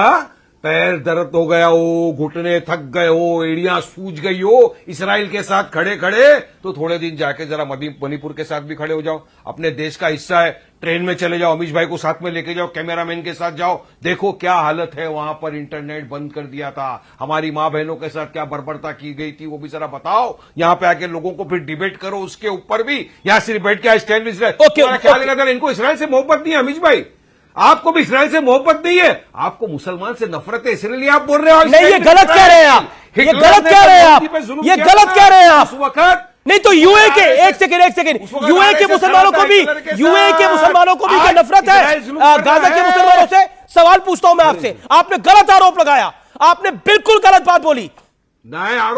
पैर दर्द हो गया हो, घुटने थक गए हो, एड़ियां सूज गई हो इसराइल के साथ खड़े खड़े, तो थोड़े दिन जाके जरा मणिपुर के साथ भी खड़े हो जाओ, अपने देश का हिस्सा है। ट्रेन में चले जाओ, अमीश भाई को साथ में लेके जाओ, कैमरामैन के साथ जाओ, देखो क्या हालत है वहां पर। इंटरनेट बंद कर दिया था, हमारी मां बहनों के साथ क्या बर्बरता की गई थी वो भी जरा बताओ। यहां पे आके लोगों को फिर डिबेट करो उसके ऊपर भी। यहां सिर्फ बैठ के स्टैंड क्या लेना, इनको इसराइल से मोहब्बत नहीं है अमीश भाई, आपको भी इसराइल से मोहब्बत नहीं है, आपको मुसलमान से नफरत है, इसलिए आप बोल रहे हो। नहीं ये गलत कह रहे हैं आप, ये गलत कह रहे हैं आप, ये गलत कह रहे हैं आप। उस वक्त नहीं तो यूए के, एक सेकंड, यूए के मुसलमानों को भी, यूए के मुसलमानों को भी क्या नफरत है गाजा के मुसलमानों से? सवाल पूछता हूं मैं आपसे, आपने गलत आरोप लगाया, आपने बिल्कुल गलत बात बोली।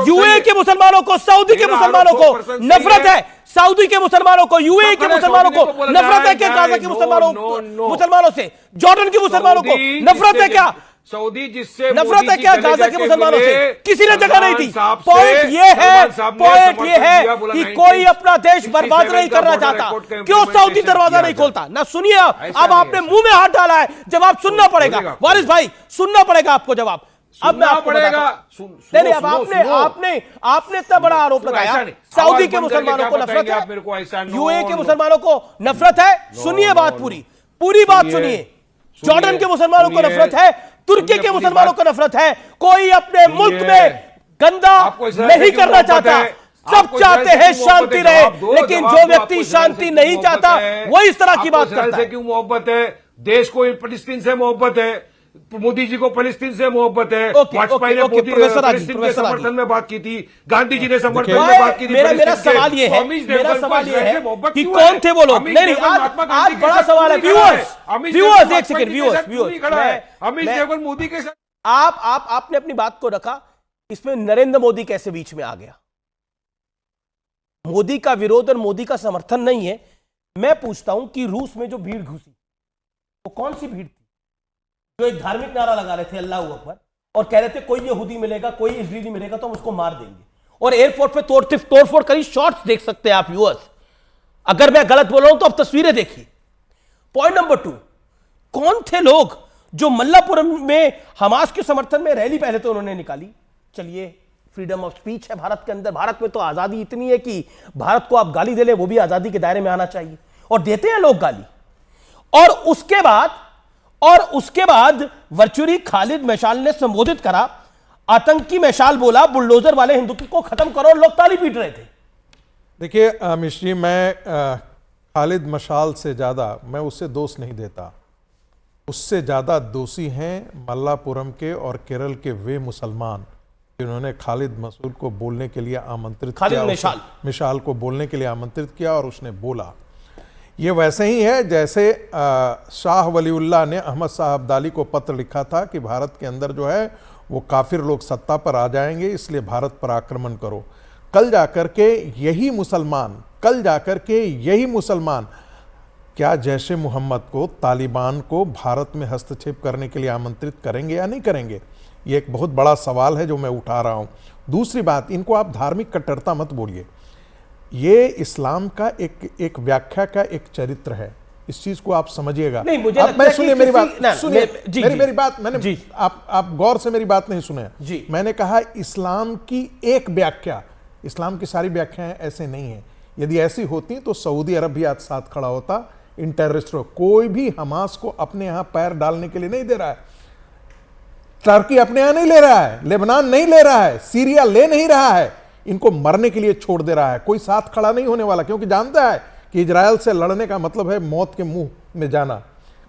यूए के मुसलमानों को, सऊदी के मुसलमानों को नफरत है, सऊदी के मुसलमानों को, यूए के मुसलमानों को नफरत है क्या गाजा के मुसलमानों से? जॉर्डन के मुसलमानों को नफरत है क्या? सऊदी जिससे नफरत है क्या गाजा के मुसलमानों से? किसी ने जगह नहीं दी। पॉइंट ये है कि कोई अपना देश बर्बाद नहीं करना चाहता, क्यों सऊदी दरवाजा नहीं खोलता? ना सुनिए, अब आपने मुंह में हाथ डाला है, जवाब सुनना पड़ेगा वारिस भाई, सुनना पड़ेगा आपको जवाब। अब मैं आपको पड़ेगा नहीं, अब आपने इतना बड़ा आरोप लगाया, सऊदी के मुसलमानों को नफरत है, यूए के मुसलमानों को नफरत है। सुनिए बात, पूरी बात सुनिए। जॉर्डन के मुसलमानों को नफरत है, तुर्की के मुसलमानों को नफरत है। कोई अपने मुल्क में गंदा नहीं करना चाहता, सब चाहते हैं शांति रहे, लेकिन जो व्यक्ति शांति नहीं चाहता वो इस तरह की बात करता है। क्यों मोहब्बत है? देश को फिलिस्तीन से मोहब्बत है, मोदी जी को फिलिस्तीन से मोहब्बत है। वाजपेयी ने फिलिस्तीन के समर्थन में बात की थी, गांधी जी ने समर्थन में बात की थी। मेरा सवाल ये है कि कौन थे वो लोग? नहीं, आज बड़ा सवाल है। व्यूअर्स एक सेकंड, व्यूअर्स, अमित देवगन मोदी के साथ आपने अपनी बात को रखा, इसमें नरेंद्र मोदी कैसे बीच में आ गया? मोदी का विरोध और मोदी का समर्थन नहीं है। मैं पूछता हूं कि रूस में जो भीड़ घुसी वो कौन सी भीड़ थी? जो एक धार्मिक नारा लगा रहे थे अल्लाह अकबर, और कह रहे थे कोई यहूदी मिलेगा, कोई इजरायली मिलेगा तो हम उसको मार देंगे, और एयरपोर्ट पे तोड़फोड़ करी। शॉट्स देख सकते हैं आप व्यूअर्स, अगर मैं गलत बोल रहा हूं तो अब तस्वीरें देखिए। पॉइंट नंबर 2, कौन थे लोग जो मल्लापुरम में हमास के समर्थन में रैली पहले तो उन्होंने निकाली। चलिए, फ्रीडम ऑफ स्पीच है भारत के अंदर, भारत में तो आजादी इतनी है कि भारत को आप गाली दे ले वो भी आजादी के दायरे में आना चाहिए, और देते हैं लोग गाली। और उसके बाद वर्चुअली खालिद मशाल ने संबोधित करा, आतंकी मशाल बोला, बुलडोजर वाले हिंदुत्व को खत्म करो, लोग ताली पीट रहे थे। देखिए अमिश जी, मैं खालिद मशाल से ज़्यादा मैं उससे दोष नहीं देता। उससे ज़्यादा दोषी हैं मल्लापुरम के और केरल के वे मुसलमान जिन्होंने खालिद मसूल को बोलने के लिए आमंत्रित किया, मिशाल को बोलने के लिए आमंत्रित किया और उसने बोला। ये वैसे ही है जैसे शाह वलीउल्लाह ने अहमद शाह अब्दाली को पत्र लिखा था कि भारत के अंदर जो है वो काफिर लोग सत्ता पर आ जाएंगे, इसलिए भारत पर आक्रमण करो। कल जाकर के यही मुसलमान क्या जैश ए मोहम्मद को, तालिबान को भारत में हस्तक्षेप करने के लिए आमंत्रित करेंगे या नहीं करेंगे? ये एक बहुत बड़ा सवाल है जो मैं उठा रहा हूं। दूसरी बात, इनको आप धार्मिक कट्टरता मत बोलिए। ये इस्लाम का एक व्याख्या का एक चरित्र है, इस चीज को आप समझिएगा। नहीं, मुझे लगता है सुनिए मेरी बात, सुनिए मेरी बात, मैंने आप गौर से मेरी बात नहीं सुने जी। मैंने कहा इस्लाम की एक व्याख्या, इस्लाम की सारी व्याख्याएं ऐसे नहीं है। यदि ऐसी होती तो सऊदी अरब भी आज साथ खड़ा होता इन टेररिस्टों। कोई भी हमास को अपने यहां पैर डालने के लिए नहीं दे रहा है। टर्की अपने यहां नहीं ले रहा है, लेबनान नहीं ले रहा है, सीरिया ले नहीं रहा है, इनको मरने के लिए छोड़ दे रहा है। कोई साथ खड़ा नहीं होने वाला, क्योंकि जानता है कि इजराइल से लड़ने का मतलब है मौत के मुंह में जाना।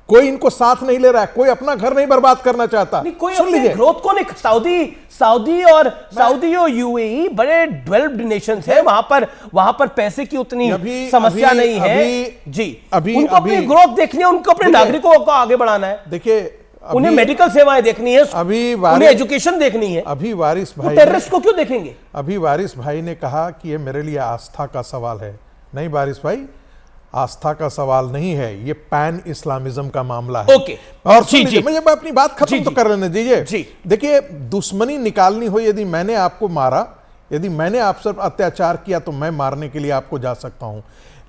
कोई इनको साथ नहीं ले रहा है, कोई अपना घर नहीं बर्बाद करना चाहता। कोई सुन लीजिए, ग्रोथ को नहीं, सऊदी और यूएई बड़े डेवलप्ड नेशंस हैं, वहां पर पैसे की उतनी समस्या नहीं है जी। उनको अपनी ग्रोथ देखनी है, उनको अपने नागरिकों को आगे बढ़ाना है। देखिए, उन्हें मेडिकल सेवाएं देखनी है, उन्हें एजुकेशन देखनी है। अभी वारिस भाई टेररिस्ट को क्यों देखेंगे? अभी वारिस भाई ने कहा कि ये मेरे लिए आस्था का सवाल है। नहीं वारिस भाई, आस्था का सवाल नहीं है, ये पैन इस्लामिज्म का मामला है। ओके, और मुझे अपनी बात खत्म तो कर लेने दीजिए। देखिए, दुश्मनी निकालनी हो, यदि मैंने आपको मारा, यदि मैंने आप पर अत्याचार किया तो मैं मारने के लिए आपको जा सकता हूं।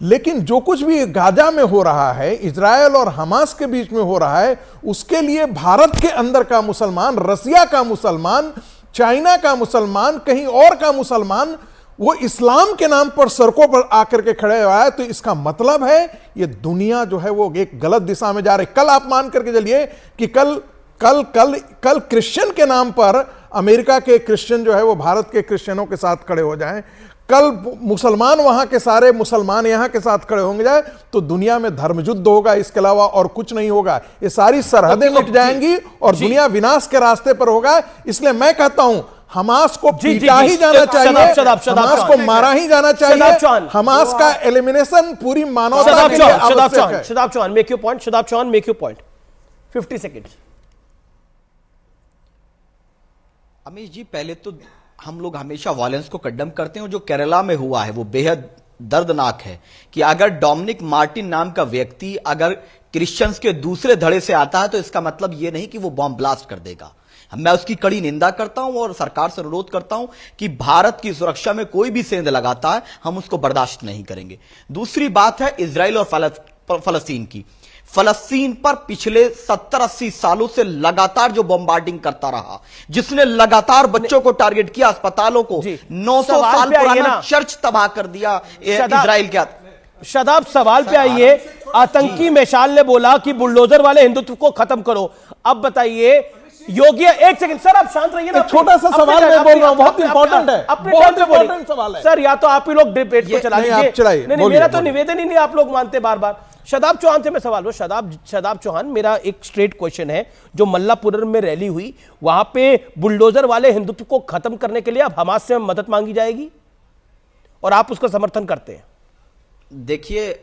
लेकिन जो कुछ भी गाजा में हो रहा है, इजराइल और हमास के बीच में हो रहा है, उसके लिए भारत के अंदर का मुसलमान, रसिया का मुसलमान, चाइना का मुसलमान, कहीं और का मुसलमान, वो इस्लाम के नाम पर सड़कों पर आकर के खड़े हुआ है। तो इसका मतलब है ये दुनिया जो है वो एक गलत दिशा में जा रही। कल आप मान करके चलिए कि कल क्रिश्चियन के नाम पर अमेरिका के क्रिश्चियन जो है वो भारत के क्रिश्चियनों के साथ खड़े हो जाएं, कल मुसलमान वहां के सारे मुसलमान यहां के साथ खड़े होंगे जाए, तो दुनिया में धर्म युद्ध होगा, इसके अलावा और कुछ नहीं होगा। ये सारी सरहदें मिट जाएंगी और दुनिया विनाश के रास्ते पर होगा। इसलिए मैं कहता हूं हमास को पीटा ही जाना चाहिए, हमास को मारा ही जाना चाहिए। हमास का एलिमिनेशन पूरी मानवता के लिए आवश्यक है। Shadab Chauhan, make your point. Shadab Chauhan, make your point. 50 seconds. Amish ji, पहले तो हम लोग हमेशा वायलेंस को कंडेम करते हैं, और जो केरला में हुआ है वो बेहद दर्दनाक है कि अगर डोमिनिक मार्टिन नाम का व्यक्ति अगर क्रिश्चियंस के दूसरे धड़े से आता है तो इसका मतलब यह नहीं कि वो बॉम्ब ब्लास्ट कर देगा। मैं उसकी कड़ी निंदा करता हूं और सरकार से अनुरोध करता हूं कि भारत की सुरक्षा में कोई भी सेंध लगाता है, हम उसको बर्दाश्त नहीं करेंगे। दूसरी बात है इजराइल और फलस्तीन की। फलस्तीन पर पिछले 70-80 सालों से लगातार जो बॉम्बार्डिंग करता रहा, जिसने लगातार बच्चों को टारगेट किया, अस्पतालों को, 900 साल पुराना चर्च तबाह कर दिया इजराइल के। शदाब, सवाल पे आइए। आतंकी मशाल ने बोला कि बुलडोजर वाले हिंदुत्व को खत्म करो। अब बताइए योगी, एक सेकंड सर, आप शांत रहिए ना। छोटा सा सवाल मैं बोल रहा हूं, बहुत इंपॉर्टेंट है, बहुत इंपॉर्टेंट सवाल है सर। या तो आप ही लोग डिबेट को चला लीजिए। नहीं, मेरा तो निवेदन ही नहीं, आप लोग मानते बार बार। शदाब चौहान से मैं सवाल हूं। शदाब चौहान, मेरा एक स्ट्रेट क्वेश्चन है। जो मल्लापुरम में रैली हुई, वहां पे बुलडोजर वाले हिंदुत्व को खत्म करने के लिए अब हमास से मदद मांगी जाएगी और आप उसका समर्थन करते हैं? देखिए,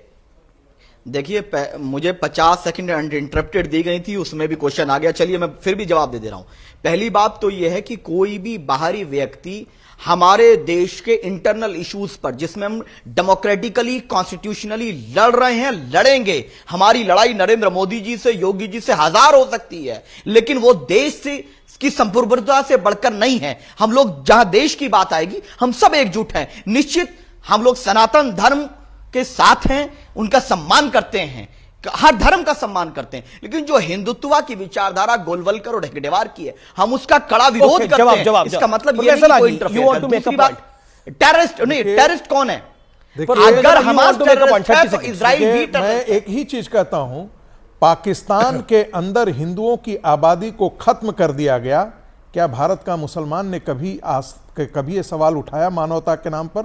मुझे 50 सेकंड अनइंटरप्टेड दी गई थी, उसमें भी क्वेश्चन आ गया। चलिए मैं फिर भी जवाब दे दे रहा हूं। पहली बात तो यह है कि कोई भी बाहरी व्यक्ति हमारे देश के इंटरनल इश्यूज पर, जिसमें हम डेमोक्रेटिकली कॉन्स्टिट्यूशनली लड़ रहे हैं, लड़ेंगे। हमारी लड़ाई नरेंद्र मोदी जी से, योगी जी से 1000 हो सकती है, लेकिन वो देश से की संप्रभुता से बढ़कर नहीं है। हम लोग, जहां देश की बात आएगी, हम सब एकजुट हैं। निश्चित हम लोग सनातन धर्म के साथ हैं, उनका सम्मान करते हैं, हर धर्म का सम्मान करते हैं, लेकिन जो हिंदुत्व की विचारधारा गोलवलकर और हेगडेवार की है, हम उसका कड़ा विरोध करते हैं। इसका मतलब ये नहीं कि कोई इंटरफेयर कर। दूसरी बात, टेररिस्ट नहीं, टेररिस्ट कौन है? अगर हमास टेररिस्ट है तो इजराइल भी टेररिस्ट है। मैं एक ही चीज कहता हूं, पाकिस्तान के अंदर हिंदुओं की आबादी को खत्म कर दिया गया। क्या भारत का मुसलमान ने कभी ये सवाल उठाया मानवता के नाम पर?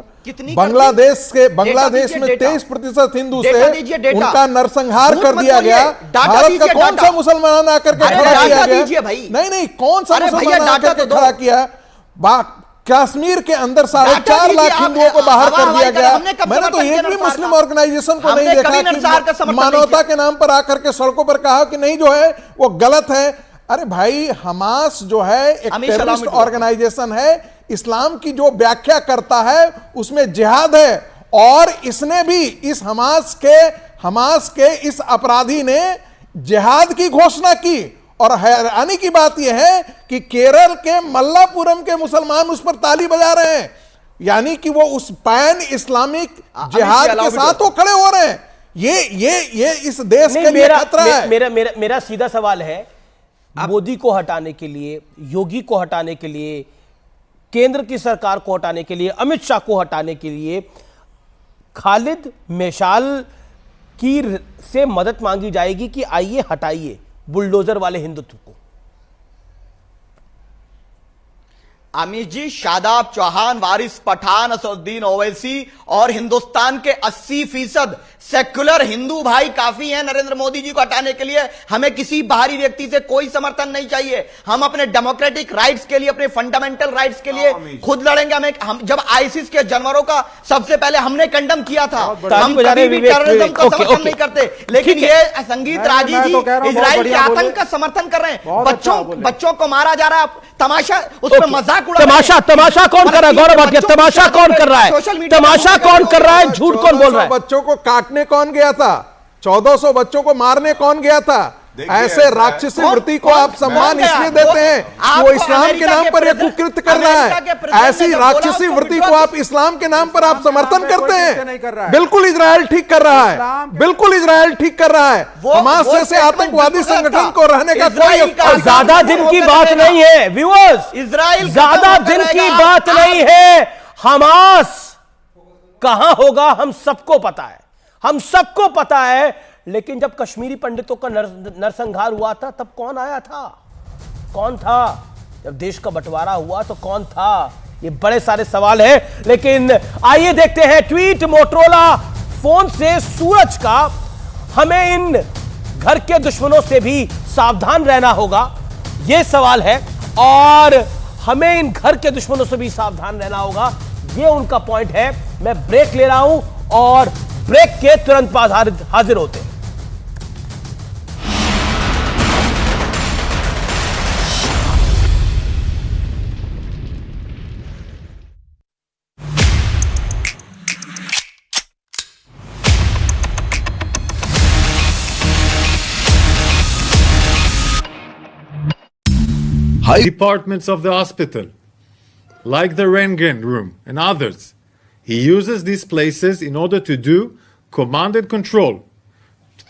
बांग्लादेश में 23% हिंदू से उनका नरसंहार कर दिया गया। भारत का कौन सा मुसलमान आकर के खड़ा किया गया? नहीं, कौन सा मुसलमान आकर के खड़ा किया? कश्मीर के अंदर 4.5 लाख हिंदुओं को बाहर कर दिया गया। मैंने तो एक भी मुस्लिम ऑर्गेनाइजेशन को नहीं देखा कि मानवता के नाम पर आकर के सड़कों पर कहा कि नहीं जो है वो गलत है। अरे भाई, हमास जो है एक टेररिस्ट ऑर्गेनाइजेशन है, इस्लाम की जो व्याख्या करता है उसमें जिहाद है, और इसने भी इस हमास के इस अपराधी ने जिहाद की घोषणा की। और हैरानी की बात यह है कि केरल के मल्लापुरम के मुसलमान उस पर ताली बजा रहे हैं, यानी कि वो उस पैन इस्लामिक जिहाद के साथ वो खड़े हो रहे हैं। ये इस देश के लिए खतरा है। मेरा सीधा सवाल है, मोदी को हटाने के लिए, योगी को हटाने के लिए, केंद्र की सरकार को हटाने के लिए, अमित शाह को हटाने के लिए खालिद मेशाल की से मदद मांगी जाएगी कि आइए हटाइए बुलडोजर वाले हिंदुत्व को? अमित जी, शादाब चौहान, वारिस पठान, असदुद्दीन ओवैसी और हिंदुस्तान के 80% सेक्युलर हिंदू भाई काफी हैं नरेंद्र मोदी जी को हटाने के लिए। हमें किसी बाहरी व्यक्ति से कोई समर्थन नहीं चाहिए। हम अपने डेमोक्रेटिक राइट्स के लिए, अपने फंडामेंटल राइट्स के लिए खुद लड़ेंगे। हम जब आईसिस के जानवरों का सबसे पहले हमने कंडम किया था। हम कभी भी टेररिज्म का समर्थन नहीं करते, लेकिन ये संगीत राजी जी इजराइल के आतंक का समर्थन कर रहे हैं। बच्चों को मारा जा रहा है, तमाशा, उस पर मजाक उड़ा। तमाशा कौन कर रहा है? गौरव भाटिया, तमाशा कौन कर रहा है? तमाशा कौन कर रहा है? झूठ कौन बोल रहा है? बच्चों को काटने कौन गया था? 1400 बच्चों को मारने कौन गया था? ऐसे राक्षसी वृत्ति को आप सम्मान इसलिए देते हैं वो इस्लाम के नाम पर यह कुकृत्य कर रहा है। ऐसी राक्षसी वृत्ति को आप इस्लाम के नाम पर आप समर्थन करते हैं। बिल्कुल इजराइल ठीक कर रहा है, बिल्कुल इजराइल ठीक कर रहा है। हमास जैसे आतंकवादी संगठन को रहने का कोई ज्यादा दिन की बात नहीं है व्यूअर्स, इजराइल ज्यादा दिन की बात नहीं है। हमास कहां होगा हम सबको पता है, हम सबको पता है। लेकिन जब कश्मीरी पंडितों का नरसंहार हुआ था तब कौन आया था? कौन था? जब देश का बंटवारा हुआ तो कौन था? ये बड़े सारे सवाल हैं। लेकिन आइए देखते हैं ट्वीट मोटरोला फोन से सूरज का, हमें इन घर के दुश्मनों से भी सावधान रहना होगा, यह सवाल है। और हमें इन घर के दुश्मनों से भी सावधान रहना होगा, यह उनका पॉइंट है। मैं ब्रेक ले रहा हूं और ब्रेक के तुरंत बाद हाजिर होते हैं। Departments of the hospital, like the Röntgen room and others. He uses these places in order to do command and control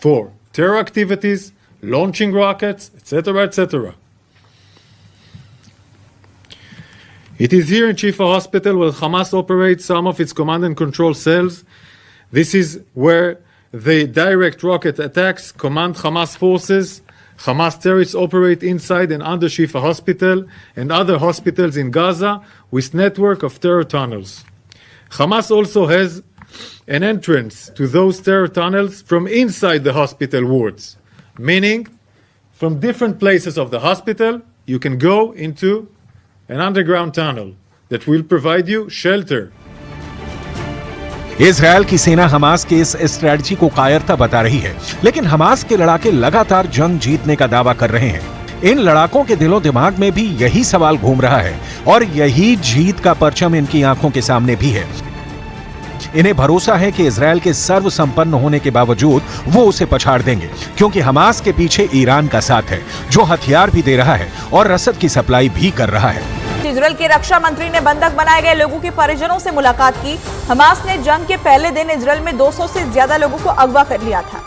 for terror activities, launching rockets, etc., etc. It is here in Shifa Hospital where Hamas operates some of its command and control cells. This is where the direct rocket attacks command Hamas forces. Hamas terrorists operate inside and under Shifa Hospital and other hospitals in Gaza with network of terror tunnels. Hamas also has an entrance to those terror tunnels from inside the hospital wards, meaning from different places of the hospital you can go into an underground tunnel that will provide you shelter. Israel की सेना हमास के इस स्ट्रेटजी को कायरता बता रही है, लेकिन हमास के लड़ाके लगातार जंग जीतने का दावा कर रहे हैं। इन लड़ाकों के दिलो दिमाग में भी यही सवाल घूम रहा है और यही जीत का परचम इनकी आंखों के सामने भी है। इन्हें भरोसा है कि इजरायल के सर्वसंपन्न होने के बावजूद वो उसे पछाड़ देंगे, क्योंकि हमास के पीछे ईरान का साथ है, जो हथियार भी दे रहा है और रसद की सप्लाई भी कर रहा है। बीच इजराइल के रक्षा मंत्री ने बंधक बनाए गए लोगों के परिजनों से मुलाकात की। हमास ने जंग के पहले दिन इजराइल में 200 से ज्यादा लोगों को अगवा कर लिया था,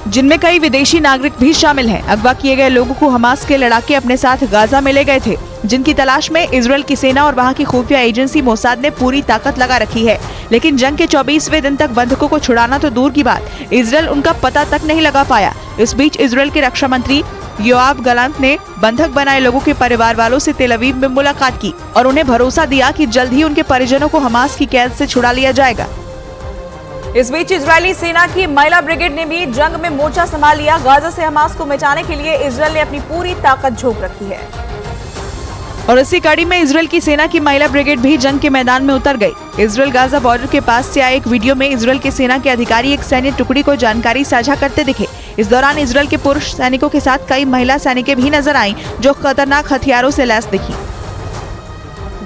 जिनमें कई विदेशी नागरिक भी शामिल हैं। अगवा किए गए लोगों को हमास के लड़ाके अपने साथ गाजा में ले गए थे, जिनकी तलाश में इजराइल की सेना और वहां की खुफिया एजेंसी मोसाद ने पूरी ताकत लगा रखी है। लेकिन जंग के 24वें दिन तक बंधकों को छुड़ाना तो दूर की बात, इजराइल उनका पता तक नहीं लगा पाया। इस बीच इजराइल के रक्षा मंत्री योआव गलांत ने बंधक बनाए लोगों के परिवार वालों से तेल अवीव में मुलाकात की और उन्हें भरोसा दिया कि जल्द ही उनके परिजनों को हमास की कैद से छुड़ा लिया जाएगा। इस बीच इजरायली सेना की महिला ब्रिगेड ने भी जंग में मोर्चा संभाल लिया। गाजा से हमास को मिटाने के लिए इजराइल ने अपनी पूरी ताकत झोंक रखी है और इसी कड़ी में इजराइल की सेना की महिला ब्रिगेड भी जंग के मैदान में उतर गई। इजराइल गाजा बॉर्डर के पास से आए एक वीडियो में इजराइल की सेना के अधिकारी एक सैन्य टुकड़ी को जानकारी साझा करते दिखे। इस दौरान इजराइल के पुरुष सैनिकों के साथ कई महिला सैनिकें भी नजर आईं, जो खतरनाक हथियारों से लैस दिखी।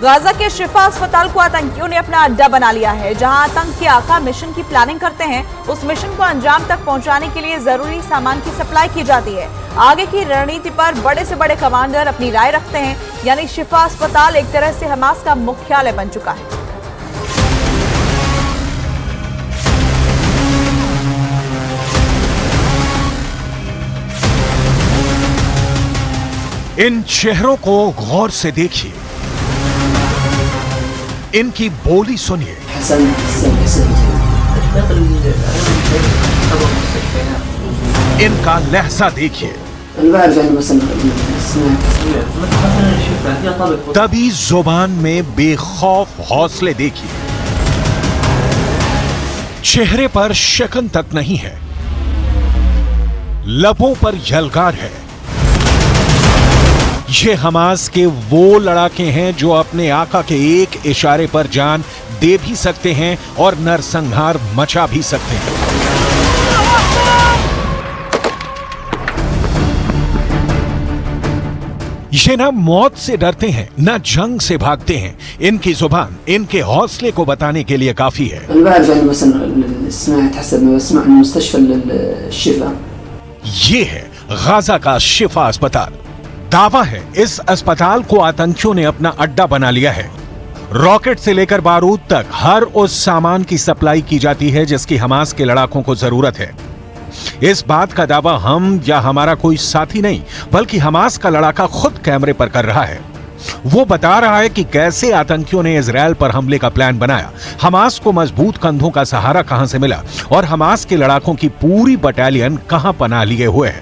गाजा के शिफा अस्पताल को आतंकियों ने अपना अड्डा बना लिया है, जहां आतंक के आका मिशन की प्लानिंग करते हैं। उस मिशन को अंजाम तक पहुंचाने के लिए जरूरी सामान की सप्लाई की जाती है। आगे की रणनीति पर बड़े से बड़े कमांडर अपनी राय रखते हैं, यानी शिफा अस्पताल एक तरह से हमास का मुख्यालय बन चुका है। इन चेहरों को गौर से देखिए, इनकी बोली सुनिए। इनका लहजा देखिए। तभी जुबान में बेखौफ हौसले देखिए। चेहरे पर शकन तक नहीं है, लबों पर यलगार है। ये हमास के वो लड़ाके हैं जो अपने आका के एक इशारे पर जान दे भी सकते हैं और नरसंहार मचा भी सकते हैं। ये ना मौत से डरते हैं, ना जंग से भागते हैं। इनकी जुबान इनके हौसले को बताने के लिए काफी है। ये है गाजा का शिफा अस्पताल। दावा है इस अस्पताल को आतंकियों ने अपना अड्डा बना लिया है। रॉकेट से लेकर बारूद तक हर उस सामान की सप्लाई की जाती है जिसकी हमास के लड़ाकों को जरूरत है। इस बात का दावा हम या हमारा कोई साथी नहीं, बल्कि हमास का लड़ाका खुद कैमरे पर कर रहा है। वो बता रहा है कि कैसे आतंकियों ने इजराइल पर हमले का प्लान बनाया, हमास को मजबूत कंधों का सहारा कहां से मिला और हमास के लड़ाकों की पूरी बटालियन कहां पनाह लिए हुए है।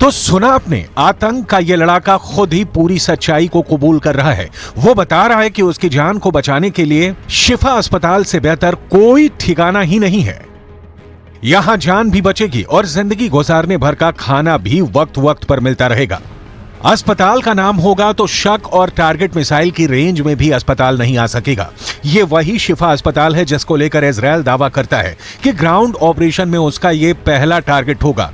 तो सुना आपने, आतंक का ये लड़ाका खुद ही पूरी सच्चाई को कबूल कर रहा है। वो बता रहा है कि उसकी जान को बचाने के लिए शिफा अस्पताल से बेहतर कोई ठिकाना ही नहीं है। यहां जान भी बचेगी और जिंदगी गुजारने भर का खाना भी वक्त वक्त पर मिलता रहेगा। अस्पताल का नाम होगा तो शक और टारगेट मिसाइल की रेंज में भी अस्पताल नहीं आ सकेगा। ये वही शिफा अस्पताल है जिसको लेकर इजराइल दावा करता है कि ग्राउंड ऑपरेशन में उसका ये पहला टारगेट होगा।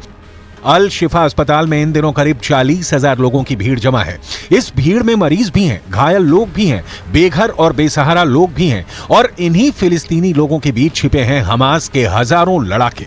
अल शिफा अस्पताल में इन दिनों करीब 40,000 लोगों की भीड़ जमा है। इस भीड़ में मरीज भी हैं, घायल लोग भी हैं, बेघर और बेसहारा लोग भी हैं और इन्हीं फिलिस्तीनी लोगों के बीच छिपे हैं हमास के हजारों लड़ाके।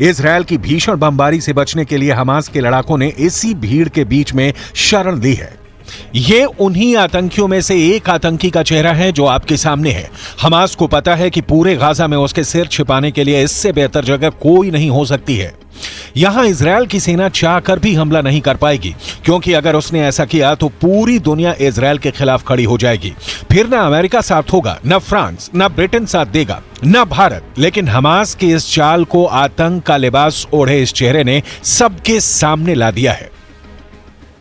इजराइल की भीषण बमबारी से बचने के लिए हमास के लड़ाकों ने इसी भीड़ के बीच में शरण ली है। ये उन्हीं आतंकियों में से एक आतंकी का चेहरा है जो आपके सामने है। हमास को पता है कि पूरे गाजा में उसके सिर छिपाने के लिए इससे बेहतर जगह कोई नहीं हो सकती है। यहां इजरायल की सेना चाहकर भी हमला नहीं कर पाएगी, क्योंकि अगर उसने ऐसा किया तो पूरी दुनिया इजरायल के खिलाफ खड़ी हो जाएगी। फिर ना अमेरिका साथ होगा, न फ्रांस, न ब्रिटेन साथ देगा, न भारत। लेकिन हमास के इस चाल को आतंक का लिबास ओढ़े इस चेहरे ने सबके सामने ला दिया है।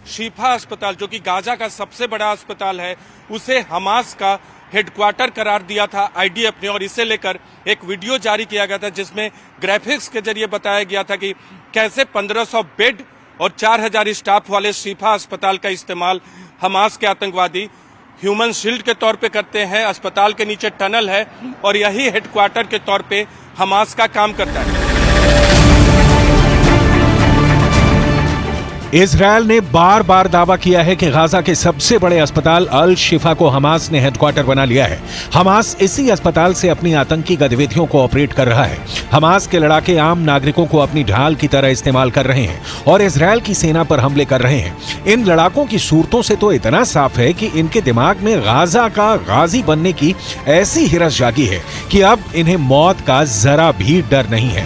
शिफा अस्पताल, जो कि गाजा का सबसे बड़ा अस्पताल है, उसे हमास का हेडक्वार्टर करार दिया था आईडीएफ ने, और इसे लेकर एक वीडियो जारी किया गया था जिसमें ग्राफिक्स के जरिए बताया गया था कि कैसे 1500 बेड और 4000 स्टाफ वाले शिफा अस्पताल का इस्तेमाल हमास के आतंकवादी ह्यूमन शील्ड के तौर पे करते हैं। अस्पताल के नीचे टनल है और यही हेडक्वार्टर के तौर पे हमास का काम करता है। इजरायल ने बार बार दावा किया है कि गाजा के सबसे बड़े अस्पताल अल शिफा को हमास ने हेडक्वार्टर बना लिया है। हमास इसी अस्पताल से अपनी आतंकी गतिविधियों को ऑपरेट कर रहा है। हमास के लड़ाके आम नागरिकों को अपनी ढाल की तरह इस्तेमाल कर रहे हैं और इजरायल की सेना पर हमले कर रहे हैं। इन लड़ाकों की सूरतों से तो इतना साफ है कि इनके दिमाग में गाजा का गाजी बनने की ऐसी हिरस जागी है कि अब इन्हें मौत का जरा भी डर नहीं है।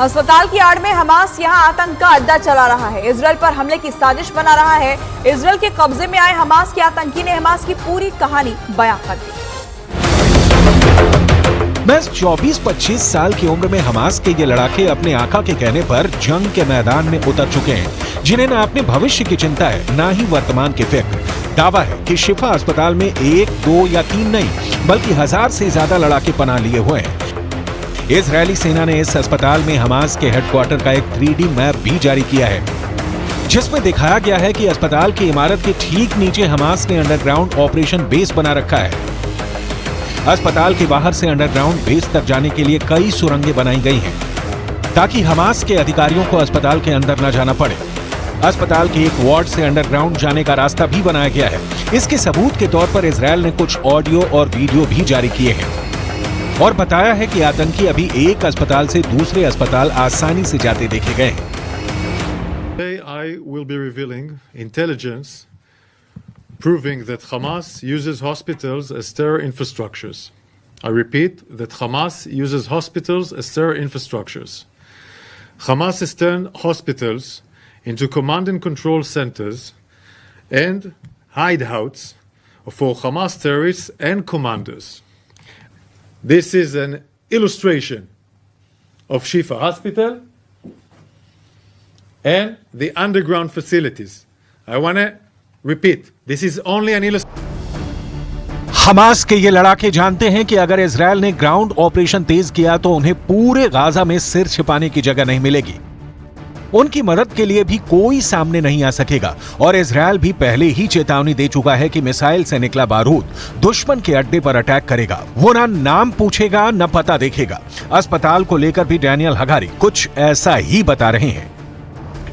अस्पताल की आड़ में हमास यहां आतंक का अड्डा चला रहा है, इजरायल पर हमले की साजिश बना रहा है। इजरायल के कब्जे में आए हमास के आतंकी ने हमास की पूरी कहानी बयां कर दी। बस 24-25 साल की उम्र में हमास के ये लड़ाके अपने आका के कहने पर जंग के मैदान में उतर चुके हैं, जिन्हें न अपने भविष्य की चिंता है, न ही वर्तमान की फिक्र। दावा है कि शिफा अस्पताल में 1, 2 या 3 नहीं, बल्कि 1000 से ज्यादा लड़ाके पनाह लिए हुए हैं। इजरायली सेना ने इस अस्पताल में हमास के हेडक्वार्टर का एक 3D मैप भी जारी किया है, जिसमें दिखाया गया है कि अस्पताल की इमारत के ठीक नीचे हमास ने अंडरग्राउंड ऑपरेशन बेस बना रखा है। अस्पताल के बाहर से अंडरग्राउंड बेस तक जाने के लिए कई सुरंगें बनाई गई हैं, ताकि हमास के अधिकारियों को अस्पताल के अंदर न जाना पड़े। अस्पताल के एक वार्ड से अंडरग्राउंड जाने का रास्ता भी बनाया गया है। इसके सबूत के तौर पर इजरायल ने कुछ ऑडियो और वीडियो भी जारी किए हैं और बताया है कि आतंकी अभी एक अस्पताल से दूसरे अस्पताल आसानी से जाते देखे गए हैं। Today I will be revealing intelligence proving that Hamas uses hospitals as terror infrastructures. I repeat that Hamas uses hospitals as terror infrastructures. Hamas has turned hospitals into command and control centers and hideouts for Hamas terrorists and commanders. This is an illustration of Shifa Hospital and the underground facilities. I want to repeat, this is only an illustration. Hamas के ये लड़ाके जानते हैं कि अगर इजरायल ने ग्राउंड ऑपरेशन तेज किया तो उन्हें पूरे गाजा में सिर छिपाने की जगह नहीं मिलेगी। उनकी मदद के लिए भी कोई सामने नहीं आ सकेगा और इजरायल भी पहले ही चेतावनी दे चुका है कि मिसाइल से निकला बारूद दुश्मन के अड्डे पर अटैक करेगा। वो ना नाम पूछेगा न पता देखेगा। अस्पताल को लेकर भी डैनियल हगारी कुछ ऐसा ही बता रहे हैं।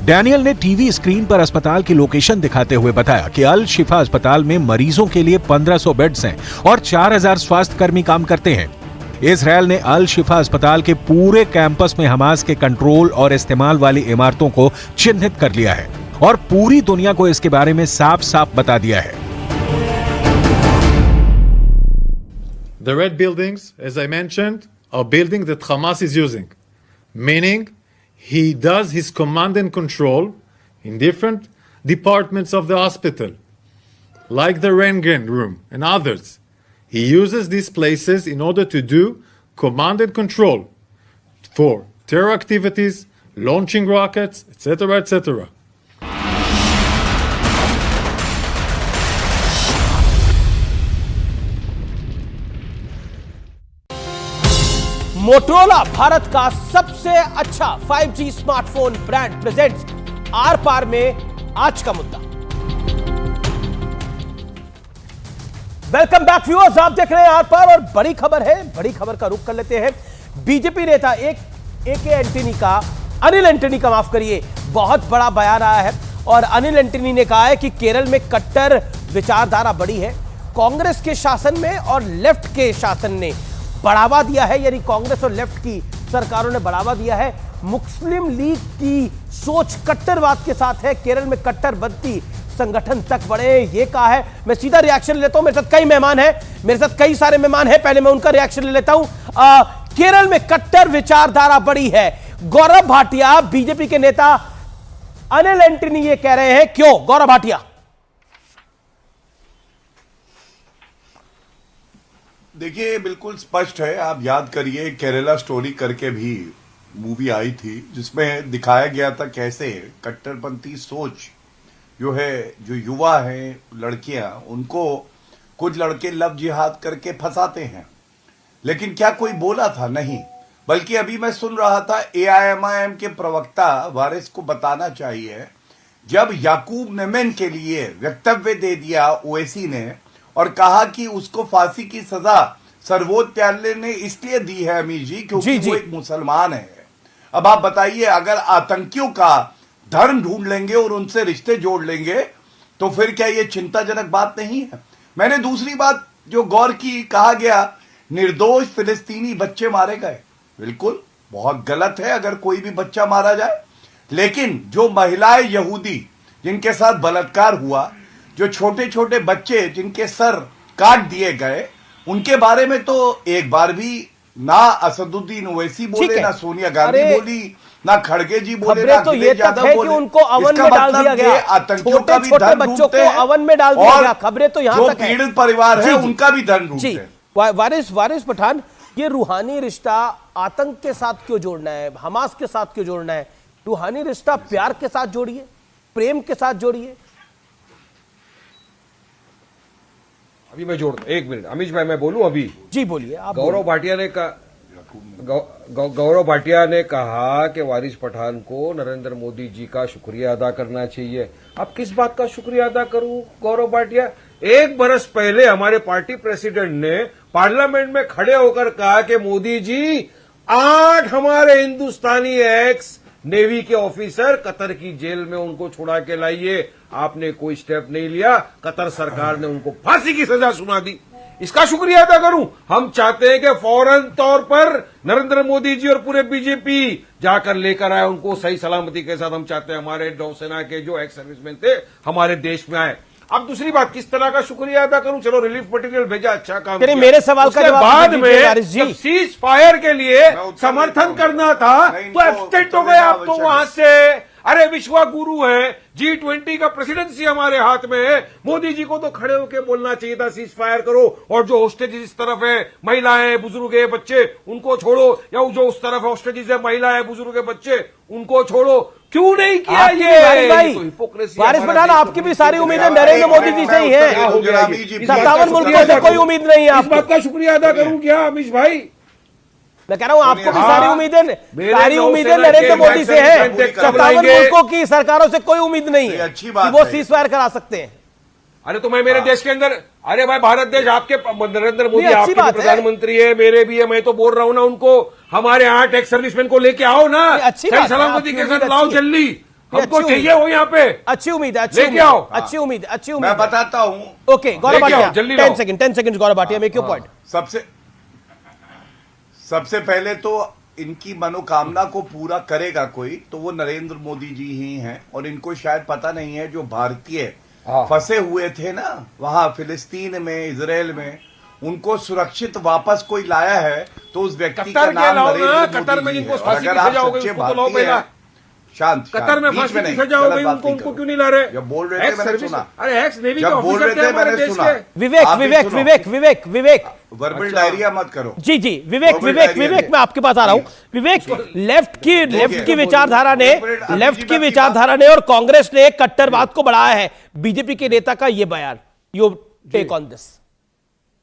डैनियल ने टीवी स्क्रीन पर अस्पताल की लोकेशन दिखाते हुए बताया कि अल शिफा अस्पताल में मरीजों के लिए 1500 बेड्स हैं और 4000 स्वास्थ्यकर्मी काम करते हैं। इजरायल ने अल शिफा अस्पताल के पूरे कैंपस में हमास के कंट्रोल और इस्तेमाल वाली इमारतों को चिन्हित कर लिया है और पूरी दुनिया को इसके बारे में साफ साफ बता दिया है। The red buildings, as I mentioned, are buildings that Hamas is using, meaning he does his command and control in different departments of the hospital, like the Röntgen room and others. He uses these places in order to do command and control for terror activities, launching rockets, etc., etc. Motorola Bharat का सबसे अच्छा 5G smartphone brand presents Aar Paar में आज का मुद्दा। वेलकम बैक व्यूअर्स, आप देख रहे हैं आर पार और बड़ी खबर है। बड़ी खबर का रुख कर लेते हैं। बीजेपी नेता अनिल एंटनी का माफ करिए, बहुत बड़ा बयान आया है और अनिल एंटनी ने कहा है कि केरल में कट्टर विचारधारा बढ़ी है। कांग्रेस के शासन में और लेफ्ट के शासन ने बढ़ावा दिया है, यानी कांग्रेस और लेफ्ट की सरकारों ने बढ़ावा दिया है। मुस्लिम लीग की सोच कट्टरवाद के साथ है, केरल में कट्टरपंथी संगठन तक बढ़े, ये कहा है। मैं सीधा रिएक्शन लेता हूं, मेरे साथ कई मेहमान हैं, मेरे साथ कई सारे मेहमान हैं, पहले मैं उनका रिएक्शन ले लेता हूं। केरल में कट्टर विचारधारा बढ़ी है, गौरव भाटिया बीजेपी के नेता अनिल एंटनी ये कह रहे हैं, क्यों गौरव भाटिया? देखिए बिल्कुल स्पष्ट है, आप याद करिए केरला स्टोरी करके भी मूवी आई थी जिसमें दिखाया गया था कैसे कट्टरपंथी सोच जो है, जो युवा हैं लड़कियां, उनको कुछ लड़के लव जिहाद करके फंसाते हैं। लेकिन क्या कोई बोला था? नहीं। बल्कि अभी मैं सुन रहा था एआईएमआईएम के प्रवक्ता वारिस को बताना चाहिए, जब याकूब मेमन के लिए वक्तव्य दे दिया ओवैसी ने और कहा कि उसको फांसी की सजा सर्वोच्च न्यायालय ने इसलिए दी है अमीर जी क्योंकि वो एक मुसलमान है। अब आप बताइए, अगर आतंकियों का धर्म ढूंढ लेंगे और उनसे रिश्ते जोड़ लेंगे तो फिर क्या ये चिंताजनक बात नहीं है? मैंने दूसरी बात जो गौर की, कहा गया निर्दोष फिलिस्तीनी बच्चे मारे गए। बिल्कुल बहुत गलत है अगर कोई भी बच्चा मारा जाए, लेकिन जो महिलाएं यहूदी जिनके साथ बलात्कार हुआ, जो छोटे छोटे बच्चे जिनके सर काट दिए गए, उनके बारे में तो एक बार भी ना असदुद्दीन ओवैसी बोले, ना सोनिया गांधी बोली, ना खड़गे जी बोले, ना तो ये तक है कि उनको अवन में डाल दिया गया, आतंकियों का भी धन बच्चों को अवन में डाल दिया गया। खबरें तो यहाँ तक है, पीड़ित परिवार है उनका भी धन ढूंढते हैं। वारिस पठान, ये रूहानी रिश्ता आतंक के साथ क्यों जोड़ना है, हमास के साथ क्यों जोड़ना है? रूहानी रिश्ता प्यार के साथ जोड़िए, प्रेम के साथ जोड़िए। अभी मैं जोड़, एक मिनट अमीश भाई मैं बोलूं अभी? जी बोलिए आप। गौरव भाटिया ने कहा कि वारिस पठान को नरेंद्र मोदी जी का शुक्रिया अदा करना चाहिए। अब किस बात का शुक्रिया अदा करूं गौरव भाटिया? एक बरस पहले हमारे पार्टी प्रेसिडेंट ने पार्लियामेंट में खड़े होकर कहा कि मोदी जी 8 हमारे हिंदुस्तानी एक्स नेवी के ऑफिसर कतर की जेल में उनको छुड़ा के लाइए। आपने कोई स्टेप नहीं लिया, कतर सरकार ने उनको फांसी की सजा सुना दी। इसका शुक्रिया अदा करूं? हम चाहते हैं कि फौरन तौर पर नरेंद्र मोदी जी और पूरे बीजेपी जाकर लेकर आए उनको सही सलामती के साथ। हम चाहते हैं हमारे नौसेना के जो एक्स सर्विसमैन थे हमारे देश में आए। अब दूसरी बात, किस तरह का शुक्रिया अदा करूं? चलो रिलीफ मटेरियल भेजा, अच्छा काम किया। मेरे सवाल का जवाब बाद में जब सीज फायर के लिए समर्थन करना था तो एब्सटेंट हो गए आप तो वहां से। अरे विश्व गुरु है, G20 का प्रेसिडेंसी हमारे हाथ में है, मोदी जी को तो खड़े होकर बोलना चाहिए था सीज फायर करो, और जो होस्टेजेस इस तरफ है, महिलाएं बुजुर्ग है बच्चे, उनको छोड़ो, या जो उस तरफ होस्टेजेस है, महिलाएं बुजुर्ग है बच्चे, उनको छोड़ो। क्यों नहीं किया ये? वारिस पठान, आपकी भी सारी उम्मीदें नरेंद्र मोदी जी से ही है, 57 मुल्कों से कोई उम्मीद नहीं है। इस बात का शुक्रिया अदा करूं क्या अमीश भाई? मैं कह रहा हूं आपको भी सारी उम्मीदें नरेंद्र मोदी से है, 57 मुल्कों की सरकारों से कोई उम्मीद नहीं है कि वो सीज फायर करा सकते हैं। अरे तो मैं मेरे देश के अंदर, अरे भाई भारत देश आपके नरेंद्र मोदी आपके प्रधानमंत्री है, मेरे भी है, मैं तो बोल रहा हूं ना उनको, हमारे 8 एक्स सर्विसमैन को लेके आओ ना, सही सलामती के साथ लाओ जल्दी, हमको चाहिए वो यहाँ पे। अच्छी उम्मीद है, लेके आओ, अच्छी उम्मीद, अच्छी उम्मीद। मैं बताता हूँ। ओके गौरव भाटिया, जल्दी 10 second Gaurav Bhatia, make your point. सबसे पहले तो इनकी मनोकामना को पूरा करेगा कोई तो वो नरेंद्र मोदी जी ही हैं, और इनको शायद पता नहीं है जो भारतीय फंसे हुए थे ना वहां फिलिस्तीन में, इजराइल में, उनको सुरक्षित वापस कोई लाया है तो उस व्यक्ति का नाम नरेंद्र मोदी जी है। अगर आप सच्चे भारतीय हैं, शांत कतर में फांसी की सजा हो गई उनको क्यों नहीं ला रहे? जब बोल रहे थे मैंने सुना, अरे एक्स नेवी जब बोल रहे थे मैंने सुना। विवेक वर्बल डायरिया मत करो। जी विवेक मैं आपके पास आ रहा हूं। विवेक, लेफ्ट की विचारधारा ने और कांग्रेस ने कट्टरवाद को बढ़ाया है, बीजेपी के नेता का ये बयान, यू टेक ऑन दिस।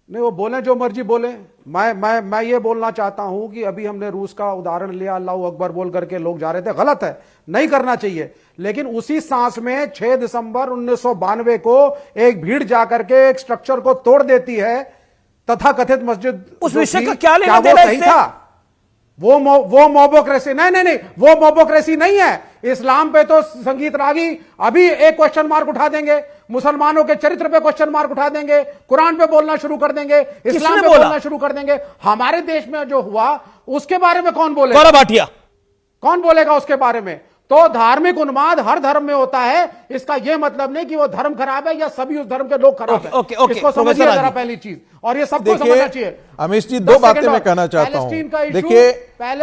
नहीं, वो बोले जो मर्जी बोले, मैं ये बोलना चाहता हूं कि अभी हमने रूस का उदाहरण लिया, अल्लाह अकबर बोल करके लोग जा रहे थे, गलत है, नहीं करना चाहिए। लेकिन उसी सांस में 6 दिसंबर 1992 को एक भीड़ जाकर के एक स्ट्रक्चर को तोड़ देती है, तथाकथित मस्जिद। उस विषय का क्या लेना देना इससे? वो मोबोक्रेसी नहीं, वो मोबोक्रेसी नहीं है। इस्लाम पे तो संगीत रागी अभी एक क्वेश्चन मार्क उठा देंगे, मुसलमानों के चरित्र पे क्वेश्चन मार्क उठा देंगे, कुरान पे बोलना शुरू कर देंगे, इस्लाम पे बोलना शुरू कर देंगे। हमारे देश में जो हुआ उसके बारे में कौन बोलेगा? गौरव भाटिया कौन बोलेगा उसके बारे में? तो धार्मिक उन्माद हर धर्म में होता है, इसका यह मतलब नहीं कि वो धर्म खराब है या सभी उस धर्म के लोग खराब है। इसको समझिए जरा पहली चीज, और ये सबको समझना चाहिए। अमीश जी, दो बातें मैं कहना चाहता हूं। देखिए,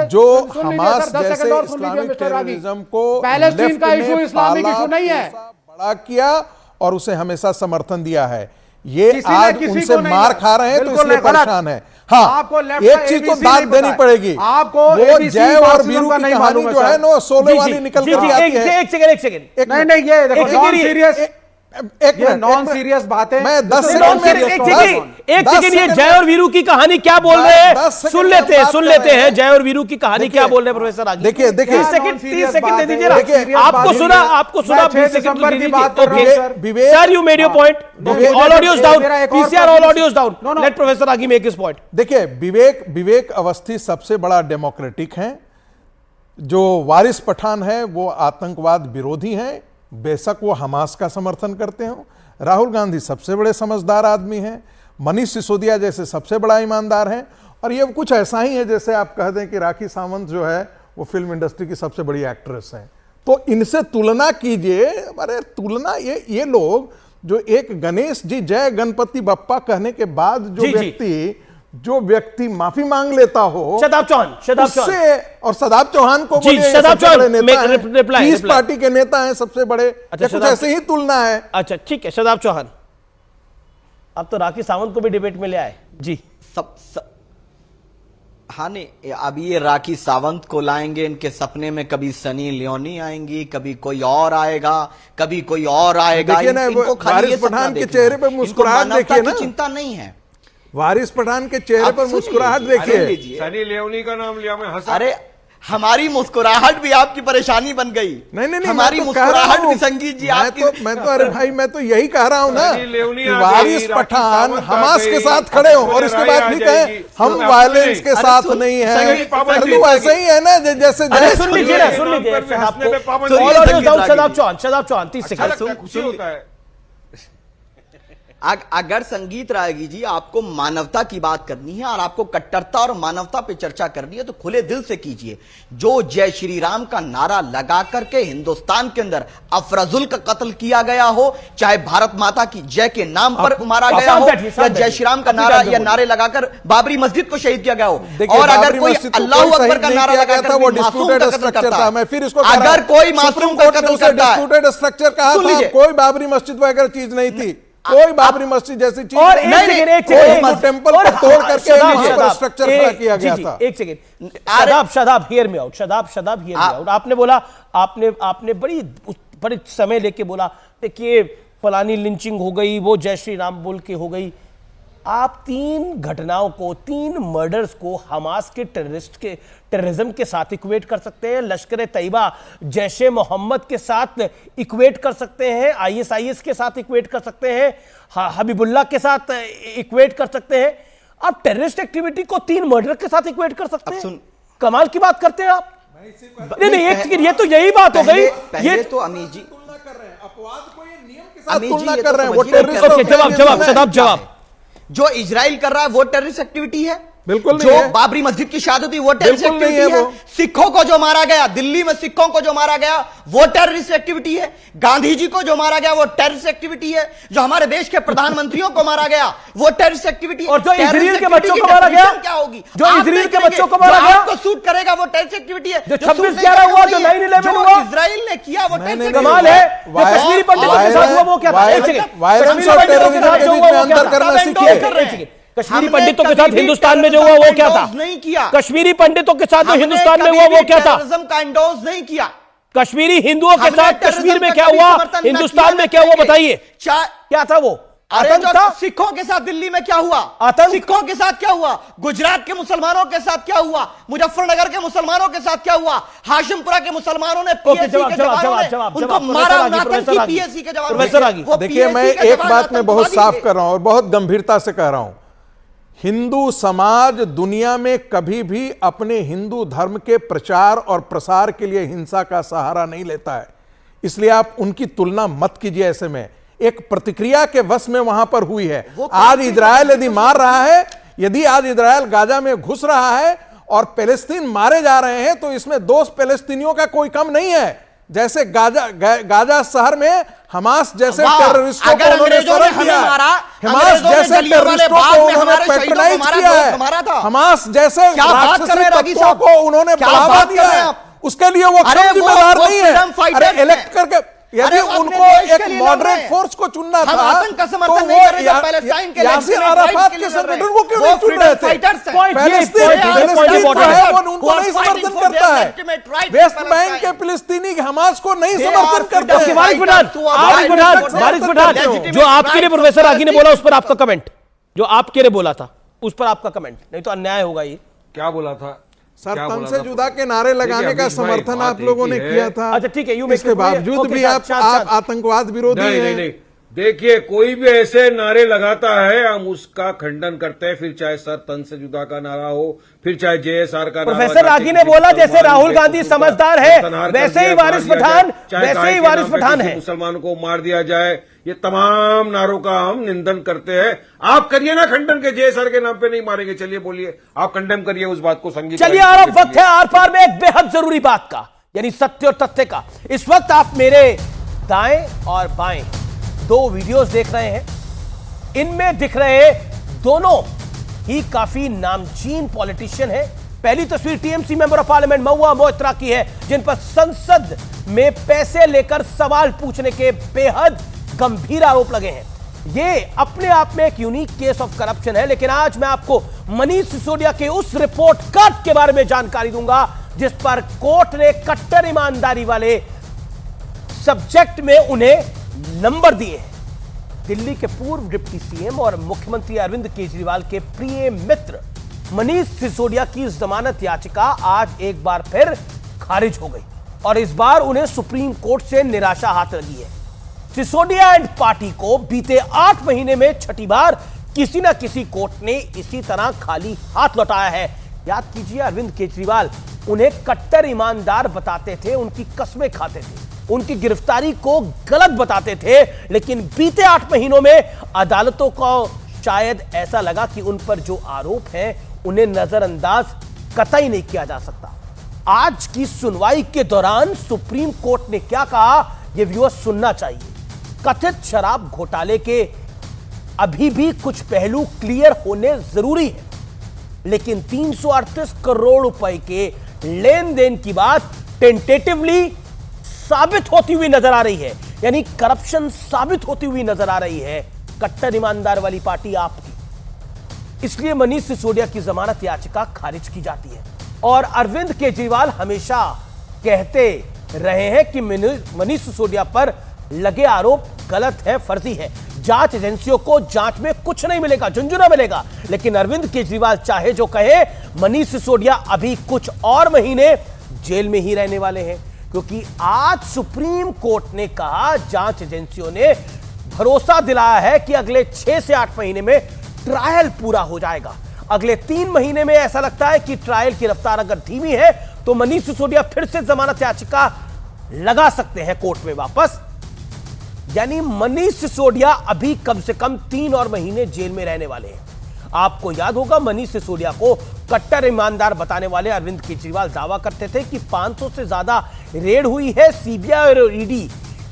जो हमास जैसे इस्लामिक टेररिज्म को पैलेस्टीन का इशू इस्लामिक इशू नहीं है, बड़ा किया और उसे हमेशा समर्थन दिया है। ये आज उनसे मार खा रहे हैं तो इसलिए परेशान है। हाँ, आपको एक चीज तो दाद देनी पड़ेगी, आपको वो जय और वीरू की कहानी जो है ना, सोले वाली निकल कर आती है। एक सेकंड नहीं, ये देखो नॉन सीरियस, नॉन सीरियस बात है। मैं 10 सेकंड ये जय और वीरू की कहानी क्या बोल रहे हैं सुन लेते हैं। जय और वीरू की कहानी क्या बोल रहे हैं प्रोफेसर आगे? देखिए 30 सेकंड दे दीजिए ना। आपको सुना 20 सेकंड दे दीजिए। Sir, you made your point. All audios down, PCR all audios down. Let professor Aage make his point. देखिए, विवेक अवस्थी सबसे बड़ा डेमोक्रेटिक है। जो वारिस पठान है वो आतंकवाद विरोधी है, बेशक वो हमास का समर्थन करते हो। राहुल गांधी सबसे बड़े समझदार आदमी हैं। मनीष सिसोदिया जैसे सबसे बड़ा ईमानदार है। और ये कुछ ऐसा ही है जैसे आप कह दें कि राखी सावंत जो है वो फिल्म इंडस्ट्री की सबसे बड़ी एक्ट्रेस हैं। तो इनसे तुलना कीजिए। अरे तुलना, ये लोग जो एक गणेश जी जय गणपति बप्पा कहने के बाद जो व्यक्ति माफी मांग लेता हो, शदाब चौहान और शदाब चौहान को पीस पार्टी के नेता हैं सबसे बड़े। कुछ ऐसे ही तुलना है। अच्छा ठीक है, शदाब चौहान, अब तो राखी सावंत को भी डिबेट में ले आए जी। हाँ नहीं, अब ये राखी सावंत को लाएंगे, इनके सपने में कभी सनी लियोनी आएंगी, कभी कोई और आएगा, कभी कोई और आएगा। इनको खाली पठान के चेहरे पर मुस्कुराहट देखिए ना, चिंता नहीं है। वारिस पठान के चेहरे पर मुस्कुराहट देखिए। सनी लियोनी का नाम लिया, मैं हंसा। अरे हमारी मुस्कुराहट भी आपकी परेशानी बन गई। नहीं, हमारी मुस्कुराहट भी संगीत जी आपकी। मैं तो अरे भाई, मैं तो यही कह रहा हूं ना कि वारिस पठान हमास के साथ खड़े हो और इसके बाद भी कहें हम वायलेंस के साथ नहीं है। तो ऐसे ही है ना जैसे सुन लीजिए शदाब चौहान 30 सेकंड। अगर संगीत रागी जी आपको मानवता की बात करनी है और आपको कट्टरता और मानवता पे चर्चा करनी है तो खुले दिल से कीजिए। जो जय श्री राम का नारा लगा करके हिंदुस्तान के अंदर अफरजुल का कत्ल किया गया हो, चाहे भारत माता की जय के नाम पर मारा गया हो, या जय श्री राम का नारा या नारे लगाकर बाबरी मस्जिद को शहीद किया गया हो, और अगर कोई अल्लाह अकबर का नारा लगाकर वो डिस्प्यूटेड स्ट्रक्चर था, मैं फिर इसको अगर कोई मासूम का कत्ल करता है, डिस्प्यूटेड स्ट्रक्चर कहा था, कोई बाबरी मस्जिद वगैरह चीज नहीं थी, कोई बाबरी मस्जिद जैसी चीज और एक टेंपल को तोड़ करके स्ट्रक्चर खड़ा किया गया था। एक second, Shadab hear me out, Shadab hear me out. आपने बोला, आपने बड़ी समय लेके बोला कि फलानी लिंचिंग हो गई, वो जय श्री राम बोल के हो गई। आप 3 घटनाओं को, 3 मर्डर्स को हमास के टेररिज्म के साथ इक्वेट कर सकते हैं, लश्कर तैयबा जैश ए मोहम्मद के साथ इक्वेट कर सकते हैं, ISIS के साथ इक्वेट कर सकते हैं, हबीबुल्लाह के साथ इक्वेट कर सकते हैं। आप टेररिस्ट एक्टिविटी को 3 मर्डर के साथ इक्वेट कर सकते हैं? कमाल की बात करते हैं आप। नहीं, एक सेकंड, ये तो यही बात हो गई। ये तो अमीर जी अपवाद को ये नियम के साथ तुलना कर रहे हैं। वो टेररिस्ट जवाब जो इजराइल कर रहा है वो टेररिस्ट एक्टिविटी है? बिल्कुल जो बाबरी मस्जिद की शहादत हुई वो टेररिस्ट एक्टिविटी है? सिखों को जो मारा गया, दिल्ली में सिखों को जो मारा गया वो टेररिस्ट एक्टिविटी है? गांधी जी को जो मारा गया वो टेररिस्ट एक्टिविटी है? जो हमारे देश के प्रधानमंत्रियों को मारा गया वो टेररिस्ट एक्टिविटी है? और जो इजराइल के बच्चों को मारा गया क्या होगी? जो इजराइल के बच्चों को मारा गया आपको सूट करेगा वो टेररिस्ट एक्टिविटी है? जो 26/11 हुआ, जो 9/11 हुआ, इजराइल ने किया वो टेररिस्ट कमाल है। जो कश्मीरी पंडितों के साथ हुआ वो क्या था? वायलेंस और टेररिज्म के बीच में अंतर करना सीखिए। कश्मीरी पंडितों के साथ हिंदुस्तान में जो हुआ वो क्या था? नहीं किया। कश्मीरी पंडितों के साथ जो हिंदुस्तान में हुआ वो क्या था? टेररिज्म का एंडोर्स नहीं किया। कश्मीरी हिंदुओं के साथ कश्मीर में क्या हुआ, हिंदुस्तान में क्या हुआ, बताइए क्या था वो? आतंक था। सिखों के साथ दिल्ली में क्या हुआ? आतंक। सिखों के साथ क्या हुआ? गुजरात के मुसलमानों के साथ क्या हुआ? मुजफ्फरनगर के मुसलमानों के साथ क्या हुआ? हाशिमपुरा के मुसलमानों ने पीएससी के जवानों ने उनको मारा, पीएससी के जवानों ने। देखिए, मैं एक बात में बहुत साफ कर रहा हूं और बहुत गंभीरता से कह रहा हूं। हिंदू समाज दुनिया में कभी भी अपने हिंदू धर्म के प्रचार और प्रसार के लिए हिंसा का सहारा नहीं लेता है, इसलिए आप उनकी तुलना मत कीजिए। ऐसे में एक प्रतिक्रिया के वश में वहां पर हुई है। आज इजराइल यदि मार रहा है, यदि आज इजराइल गाजा में घुस रहा है और पैलेस्तीन मारे जा रहे हैं, तो इसमें दोष पैलेस्तीनियों का कोई कम नहीं है। जैसे गाजा शहर में हमास जैसे टेररिस्टों को उन्होंने शरण दिया है, हमास जैसे टेररिस्टों को उन्होंने पैट्रोनाइज किया है, हमास जैसे राक्षसी तत्वों को उन्होंने बढ़ावा दिया है, उसके लिए वो कम जिम्मेदार नहीं है। अरे इलेक्ट करके यदि उनको एक मॉडरेट फोर्स को चुनना था, तो वो यासिर अराफात के संगठन को क्यों नहीं चुन रहे थे? पैलेस्तीन है वो उनको नहीं समर्थन करता है। वेस्ट बैंक के फिलिस्तीनी हमास को नहीं समर्थन करते हैं। वारिस पठान, जो आपके लिए प्रोफेसर आगी ने बोला उस पर आपका कमेंट, जो आपके लिए बोला था उस पर आपका कमेंट, नहीं तो अन्याय होगा। ये क्या बोला था सर? तन से जुदा के नारे लगाने का समर्थन आप लोगों ने किया था। अच्छा ठीक है, इसके बावजूद भी आप आतंकवाद विरोधी हैं। नहीं, देखिए कोई भी ऐसे नारे लगाता है हम उसका खंडन करते हैं, फिर चाहे सर तन से जुदा का नारा हो, फिर चाहे जेएसआर का नारा। प्रोफेसर रागी ने बोला जैसे राहुल गांधी समझदार है, वैसे ही वारिस पठान है। मुसलमानों को मार दिया जाए, ये तमाम नारों का हम निंदन करते हैं। आप करिए ना खंडन के, जेएसआर के नाम पे नहीं मारेंगे। चलिए बोलिए, आप कंडेम करिए उस बात को, संगीत। चलिए आ रहा वक्त है आर पार में एक बेहद जरूरी बात का, यानी सत्य और तथ्य का। इस वक्त आप मेरे दाएं और बाएं दो वीडियोस देख रहे हैं। इनमें दिख रहे दोनों ही काफी नामचीन पॉलिटिशियन हैं। पहली तस्वीर TMC member of parliament Mahua Moitra की है, जिन पर संसद में पैसे लेकर सवाल पूछने के बेहद गंभीर आरोप लगे हैं। ये अपने आप में एक यूनिक केस ऑफ करप्शन है, लेकिन आज मैं आपको मनीष सिसोदिया के उस रिपोर्ट कार्ड के बारे में जानकारी दूंगा जिस पर कोर्ट ने कट्टर ईमानदारी वाले सब्जेक्ट में उन्हें नंबर दिए हैं। दिल्ली के पूर्व डिप्टी सीएम और मुख्यमंत्री अरविंद केजरीवाल के प्रिय मित्र मनीष सिसोदिया की जमानत याचिका आज एक बार फिर खारिज हो गई और इस बार उन्हें सुप्रीम कोर्ट से निराशा हाथ लगी है। सिसोदिया एंड पार्टी को बीते 8 महीने में छठी बार किसी ना किसी कोर्ट ने इसी तरह खाली हाथ लौटाया है। याद कीजिए, अरविंद केजरीवाल उन्हें कट्टर ईमानदार बताते थे, उनकी कस्में खाते थे, उनकी गिरफ्तारी को गलत बताते थे, लेकिन बीते 8 महीनों में अदालतों को शायद ऐसा लगा कि उन पर जो आरोप हैं उन्हें नजरअंदाज कतई नहीं किया जा सकता। आज की सुनवाई के दौरान सुप्रीम कोर्ट ने क्या कहा, यह व्यूअर्स सुनना चाहिए। कथित शराब घोटाले के अभी भी कुछ पहलू क्लियर होने जरूरी है, लेकिन 338 करोड़ रुपए के लेन देन की बात टेंटेटिवली साबित होती हुई नजर आ रही है, यानी करप्शन साबित होती हुई नजर आ रही है। कट्टर ईमानदार वाली पार्टी आपकी, इसलिए मनीष सिसोदिया की जमानत याचिका खारिज की जाती है। और अरविंद केजरीवाल हमेशा कहते रहे हैं कि मनीष सिसोदिया पर लगे आरोप गलत है, फर्जी है, जांच एजेंसियों को जांच में कुछ नहीं मिलेगा, झुंझुना मिलेगा। लेकिन अरविंद केजरीवाल चाहे जो कहे, मनीष सिसोदिया अभी कुछ और महीने जेल में ही रहने वाले हैं, क्योंकि आज सुप्रीम कोर्ट ने कहा, जांच एजेंसियों ने भरोसा दिलाया है कि अगले 6 से 8 महीने में ट्रायल पूरा हो जाएगा। अगले 3 महीने में ऐसा लगता है कि ट्रायल की रफ्तार अगर धीमी है तो मनीष सिसोदिया फिर से जमानत याचिका लगा सकते हैं कोर्ट में वापस। यानी मनीष सिसोदिया अभी कम से कम 3 और महीने जेल में रहने वाले हैं। आपको याद होगा, मनीष सिसोदिया को कट्टर ईमानदार बताने वाले अरविंद केजरीवाल दावा करते थे कि 500 से ज्यादा रेड हुई है। सीबीआई और ईडी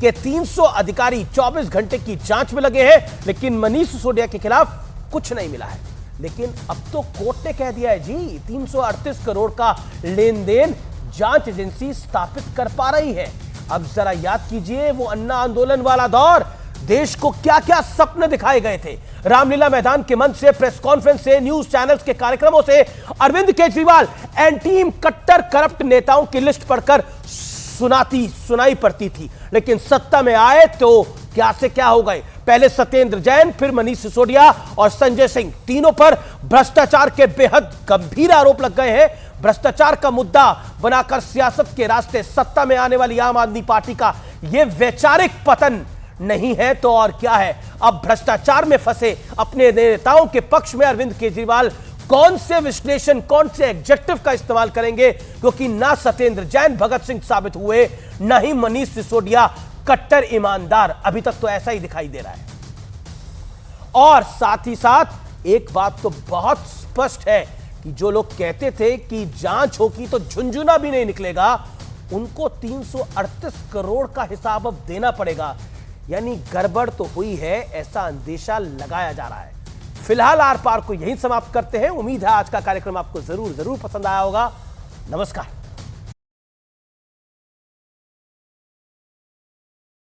के 300 अधिकारी 24 घंटे की जांच में लगे हैं, लेकिन मनीष सिसोदिया के खिलाफ कुछ नहीं मिला है। लेकिन अब तो कोर्ट ने कह दिया है जी, 338 करोड़ का लेन देन जांच एजेंसी स्थापित कर पा रही है। अब जरा याद कीजिए, वो अन्ना आंदोलन वाला दौर, देश को क्या क्या सपने दिखाए गए थे। रामलीला मैदान के मंच से, प्रेस कॉन्फ्रेंस से, न्यूज चैनल्स के कार्यक्रमों से अरविंद केजरीवाल एंड टीम कट्टर करप्ट नेताओं की लिस्ट पढ़कर सुनाई पड़ती थी, लेकिन सत्ता में आए तो क्या से क्या हो गए। पहले सत्येंद्र जैन, फिर मनीष सिसोदिया और संजय सिंह, तीनों पर भ्रष्टाचार के बेहद गंभीर आरोप लग गए हैं। भ्रष्टाचार का मुद्दा बनाकर सियासत के रास्ते सत्ता में आने वाली आम आदमी पार्टी का यह वैचारिक पतन नहीं है तो और क्या है। अब भ्रष्टाचार में फंसे अपने नेताओं के पक्ष में अरविंद केजरीवाल कौन से विश्लेषण, कौन से एडजेक्टिव का इस्तेमाल करेंगे, क्योंकि ना सत्येंद्र जैन भगत सिंह साबित हुए, ना ही मनीष सिसोदिया कट्टर ईमानदार। अभी तक तो ऐसा ही दिखाई दे रहा है। और साथ ही साथ एक बात तो बहुत स्पष्ट है कि जो लोग कहते थे कि जांच होगी तो झुंझुना भी नहीं निकलेगा, उनको 338 करोड़ का हिसाब अब देना पड़ेगा। यानी गड़बड़ तो हुई है, ऐसा अंदेशा लगाया जा रहा है। फिलहाल आर पार को यहीं समाप्त करते हैं। उम्मीद है आज का कार्यक्रम आपको जरूर पसंद आया होगा। नमस्कार।